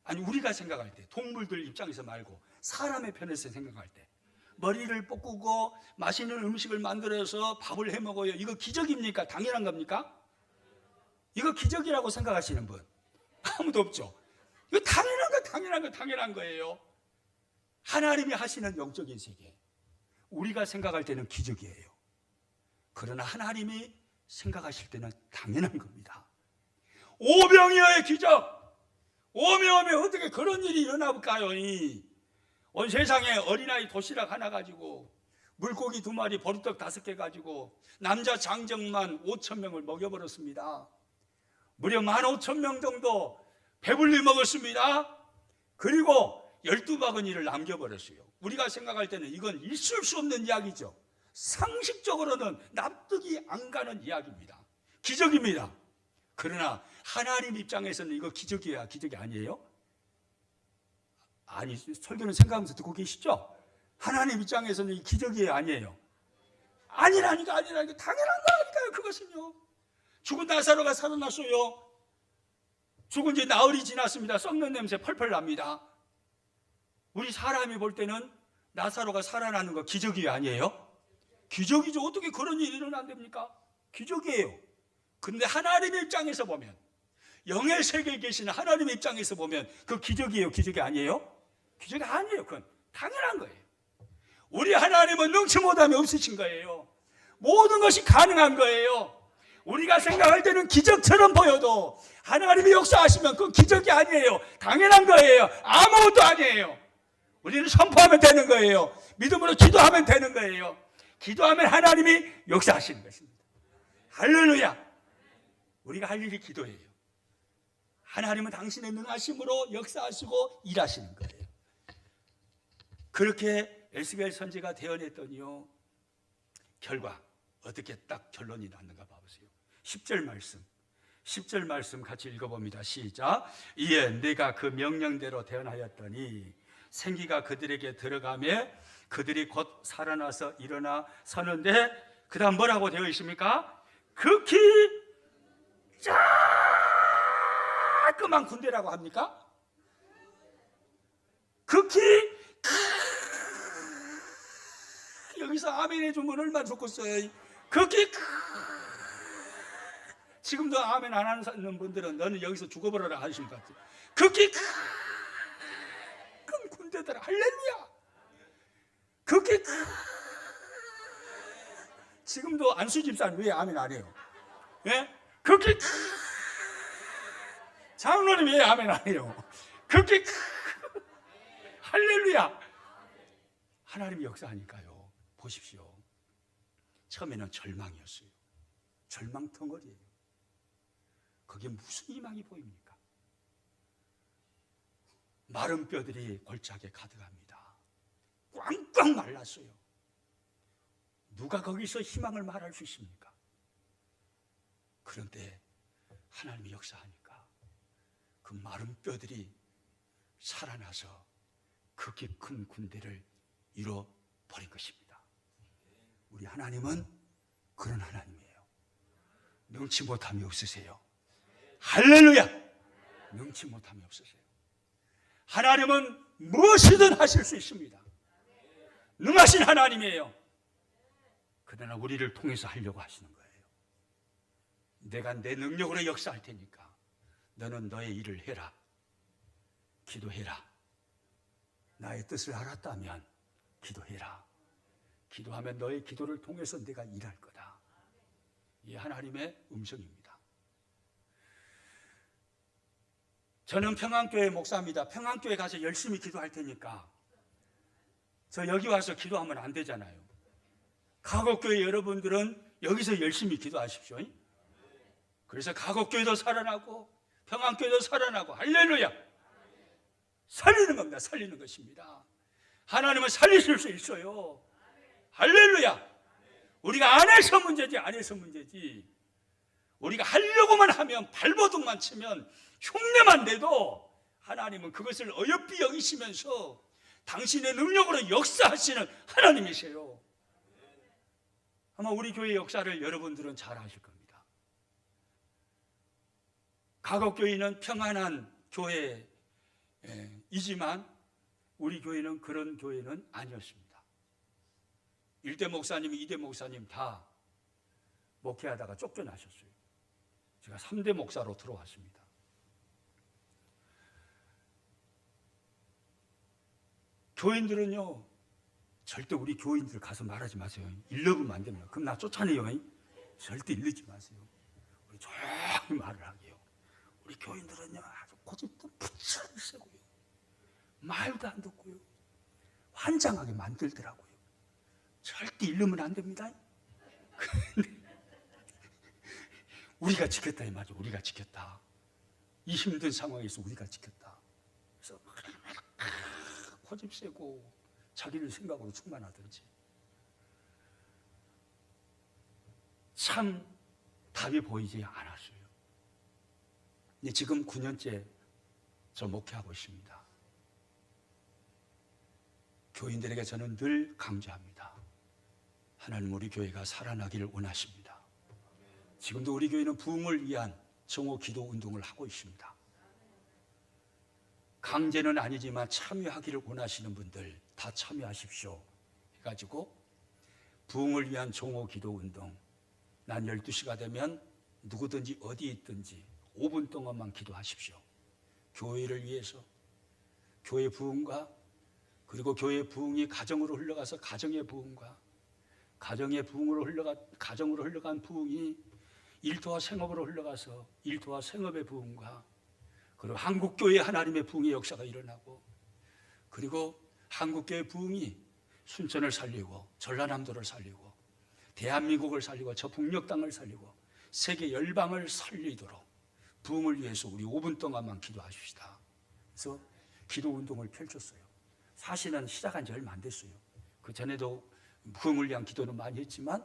S2: 아니, 우리가 생각할 때, 동물들 입장에서 말고 사람의 편에서 생각할 때 머리를 볶고 맛있는 음식을 만들어서 밥을 해 먹어요. 이거 기적입니까? 당연한 겁니까? 이거 기적이라고 생각하시는 분 아무도 없죠. 이거 당연한 거예요. 하나님이 하시는 영적인 세계, 우리가 생각할 때는 기적이에요. 그러나 하나님이 생각하실 때는 당연한 겁니다. 오병이어의 기적, 오명에 어떻게 그런 일이 일어나 볼까요? 온 세상에 어린아이 도시락 하나 가지고 물고기 2마리, 보리떡 5개 가지고 남자 장정만 5,000명을 먹여버렸습니다. 무려 15,000명 정도 배불리 먹었습니다. 그리고 12바구니를 남겨버렸어요. 우리가 생각할 때는 이건 있을 수 없는 이야기죠. 상식적으로는 납득이 안 가는 이야기입니다. 기적입니다. 그러나 하나님 입장에서는 이거 기적이야, 기적이 아니에요? 아니, 설교는 생각하면서 듣고 계시죠? 하나님 입장에서는 이 기적이에요, 아니에요? 아니라니까, 당연한 거라니까요. 그것은요. 죽은 나사로가 살아났어요. 죽은 지 나흘이 지났습니다. 썩는 냄새 펄펄 납니다. 우리 사람이 볼 때는 나사로가 살아나는 거 기적이 아니에요? 기적이죠. 어떻게 그런 일이 일어난답니까? 기적이에요. 근데 하나님 입장에서 보면, 영의 세계에 계시는 하나님 입장에서 보면 그 기적이에요, 기적이 아니에요? 기적이 아니에요. 그건 당연한 거예요. 우리 하나님은 능치 못함이 없으신 거예요. 모든 것이 가능한 거예요. 우리가 생각할 때는 기적처럼 보여도 하나님이 역사하시면 그건 기적이 아니에요. 당연한 거예요. 아무것도 아니에요. 우리는 선포하면 되는 거예요. 믿음으로 기도하면 되는 거예요. 기도하면 하나님이 역사하시는 것입니다. 할렐루야. 우리가 할 일이 기도예요. 하나님은 당신의 능하심으로 역사하시고 일하시는 거예요. 그렇게 에스겔 선지가 대언했더니요, 결과 어떻게 딱 결론이 났는가 봐보세요. 10절 말씀 같이 읽어봅니다. 시작. 이에 내가 그 명령대로 대언하였더니 생기가 그들에게 들어가매 그들이 곧 살아나서 일어나 서는데, 그 다음 뭐라고 되어 있습니까? 극히 자그만 군대라고 합니까? 극히 여기서 아멘 해주면 얼마나 좋겠어요. 극히 지금도 아멘 안 하는 분들은 너는 여기서 죽어버려라 하시는 것 같아요. 극히 큰 군대들, 할렐루야. 극히 지금도 안수 집사는 왜 아멘 안 해요? 예? 극히 장로님 왜 아멘 안 해요? 극히 할렐루야. 하나님이 역사하니까요. 보십시오. 처음에는 절망이었어요. 절망 덩어리예요. 그게 무슨 희망이 보입니까? 마른 뼈들이 골짜기에 가득합니다. 꽝꽝 말랐어요. 누가 거기서 희망을 말할 수 있습니까? 그런데 하나님이 역사하니까 그 마른 뼈들이 살아나서 극히 큰 군대를 이뤄버린 것입니다. 우리 하나님은 그런 하나님이에요. 능치 못함이 없으세요. 할렐루야. 능치 못함이 없으세요. 하나님은 무엇이든 하실 수 있습니다. 능하신 하나님이에요. 그러나 우리를 통해서 하려고 하시는 거예요. 내가 내 능력으로 역사할 테니까 너는 너의 일을 해라. 기도해라. 나의 뜻을 알았다면 기도해라. 기도하면 너의 기도를 통해서 내가 일할 거다. 이 하나님의 음성입니다. 저는 평안교회 목사입니다. 평안교회 가서 열심히 기도할 테니까 저 여기 와서 기도하면 안 되잖아요. 가곡교회 여러분들은 여기서 열심히 기도하십시오. 그래서 가곡교회도 살아나고 평안교회도 살아나고, 할렐루야. 살리는 겁니다. 살리는 것입니다. 하나님은 살리실 수 있어요. 할렐루야. 우리가 안 해서 문제지, 안 해서 문제지. 우리가 하려고만 하면, 발버둥만 치면, 흉내만 내도 하나님은 그것을 어여삐 여기시면서 당신의 능력으로 역사하시는 하나님이세요. 아마 우리 교회 역사를 여러분들은 잘 아실 겁니다. 가곡교회는 평안한 교회이지만 우리 교회는 그런 교회는 아니었습니다. 1대 목사님, 2대 목사님 다 목회하다가 쫓겨나셨어요. 제가 3대 목사로 들어왔습니다. 교인들은요, 절대 우리 교인들 가서 말하지 마세요. 일러보면 안 됩니다. 그럼 나 쫓아내요. 절대 일르지 마세요. 우리 조용히 말을 하게요. 우리 교인들은요, 아주 고집도 부처를 세고요. 말도 안 듣고요. 환장하게 만들더라고요. 절대 일르면 안 됩니다. 우리가 지켰다 이 말이죠. 우리가 지켰다. 이 힘든 상황에서 우리가 지켰다. 그래서 고집 세고 자기를 생각으로 충만하든지 참 답이 보이지 않았어요. 근데 지금 9년째 저 목회하고 있습니다. 교인들에게 저는 늘 강조합니다. 하나님 우리 교회가 살아나기를 원하십니다. 지금도 우리 교회는 부흥을 위한 정오 기도 운동을 하고 있습니다. 강제는 아니지만 참여하기를 원하시는 분들 다 참여하십시오. 해가지고 부흥을 위한 정오 기도 운동, 난 12시가 되면 누구든지 어디 있든지 5분 동안만 기도하십시오. 교회를 위해서, 교회 부흥과 그리고 교회 부흥이 가정으로 흘러가서 가정의 부흥과 가정의 부흥으로 가정으로 흘러간 부흥이 일터와 생업으로 흘러가서 일터와 생업의 부흥과 그리고 한국교회 하나님의 부흥의 역사가 일어나고 그리고 한국교회 부흥이 순천을 살리고 전라남도를 살리고 대한민국을 살리고 저 북녘 땅을 살리고 세계 열방을 살리도록 부흥을 위해서 우리 5분 동안만 기도하십시다. 그래서 기도 운동을 펼쳤어요. 사실은 시작한 지 얼마 안 됐어요. 그 전에도 부흥을 위한 기도는 많이 했지만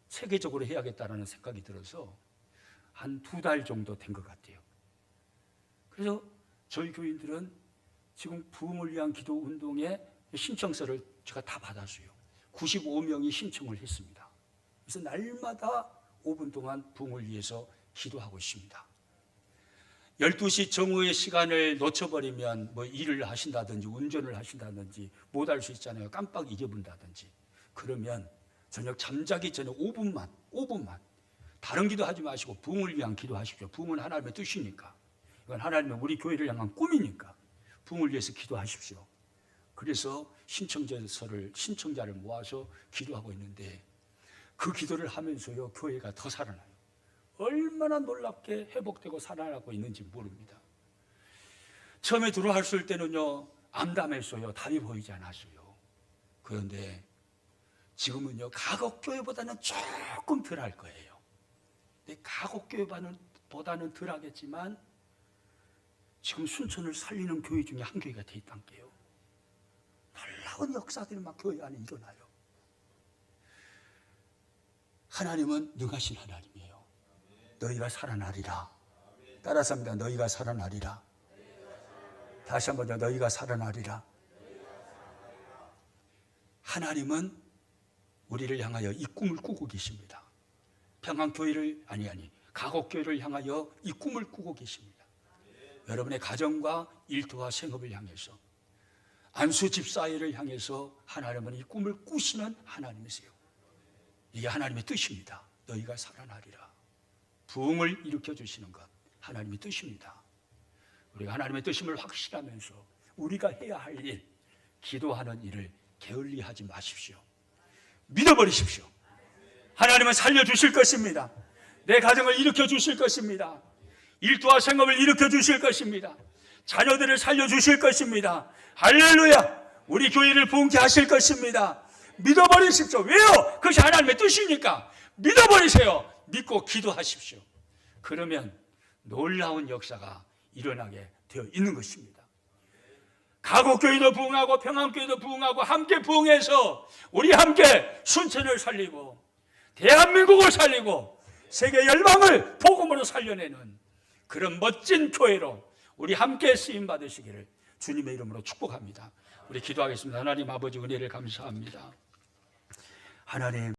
S2: 체계적으로 해야겠다는 생각이 들어서 한 2달 정도 된 것 같아요. 그래서 저희 교인들은 지금 부흥을 위한 기도 운동에 신청서를 제가 다 받았어요. 95명이 신청을 했습니다. 그래서 날마다 5분 동안 부흥을 위해서 기도하고 있습니다. 12시 정오의 시간을 놓쳐버리면 뭐 일을 하신다든지 운전을 하신다든지 못 할 수 있잖아요. 깜빡 잊어본다든지. 그러면 저녁 잠자기 전에 5분만 다른 기도하지 마시고 부흥을 위한 기도하십시오. 부흥은 하나님의 뜻이니까. 이건 하나님의 우리 교회를 향한 꿈이니까 부흥을 위해서 기도하십시오. 그래서 신청자를 모아서 기도하고 있는데 그 기도를 하면서요 교회가 더 살아나요. 얼마나 놀랍게 회복되고 살아나고 있는지 모릅니다. 처음에 들어왔을 때는요 암담했어요. 답이 보이지 않았어요. 그런데 지금은요 가곡교회보다는 조금 덜 할 거예요. 근데 가곡교회보다는 덜 하겠지만 지금 순천을 살리는 교회 중에 한 교회가 돼 있단 게요. 놀라운 역사들이 막 교회 안에 일어나요. 하나님은 능하신 하나님이에요. 너희가 살아나리라. 따라서 합니다. 너희가 살아나리라. 다시 한번 더 너희가 살아나리라. 하나님은 우리를 향하여 이 꿈을 꾸고 계십니다. 평안교회를 가곡교회를 향하여 이 꿈을 꾸고 계십니다. 여러분의 가정과 일터와 생업을 향해서 안수 집사회를 향해서 하나님은 이 꿈을 꾸시는 하나님이세요. 이게 하나님의 뜻입니다. 너희가 살아나리라. 부흥을 일으켜 주시는 것 하나님의 뜻입니다. 우리가 하나님의 뜻임을 확신하면서 우리가 해야 할 일, 기도하는 일을 게을리하지 마십시오. 믿어버리십시오. 하나님은 살려주실 것입니다. 내 가정을 일으켜 주실 것입니다. 일터와 생업을 일으켜 주실 것입니다. 자녀들을 살려주실 것입니다. 할렐루야. 우리 교회를 부흥케 하실 것입니다. 믿어버리십시오. 왜요? 그것이 하나님의 뜻이니까 믿어버리세요. 믿고 기도하십시오. 그러면 놀라운 역사가 일어나게 되어 있는 것입니다. 가곡교회도 부흥하고 평안교회도 부흥하고 함께 부흥해서 우리 함께 순천을 살리고 대한민국을 살리고 세계 열방을 복음으로 살려내는 그런 멋진 교회로 우리 함께 쓰임 받으시기를 주님의 이름으로 축복합니다. 우리 기도하겠습니다. 하나님 아버지 은혜를 감사합니다. 하나님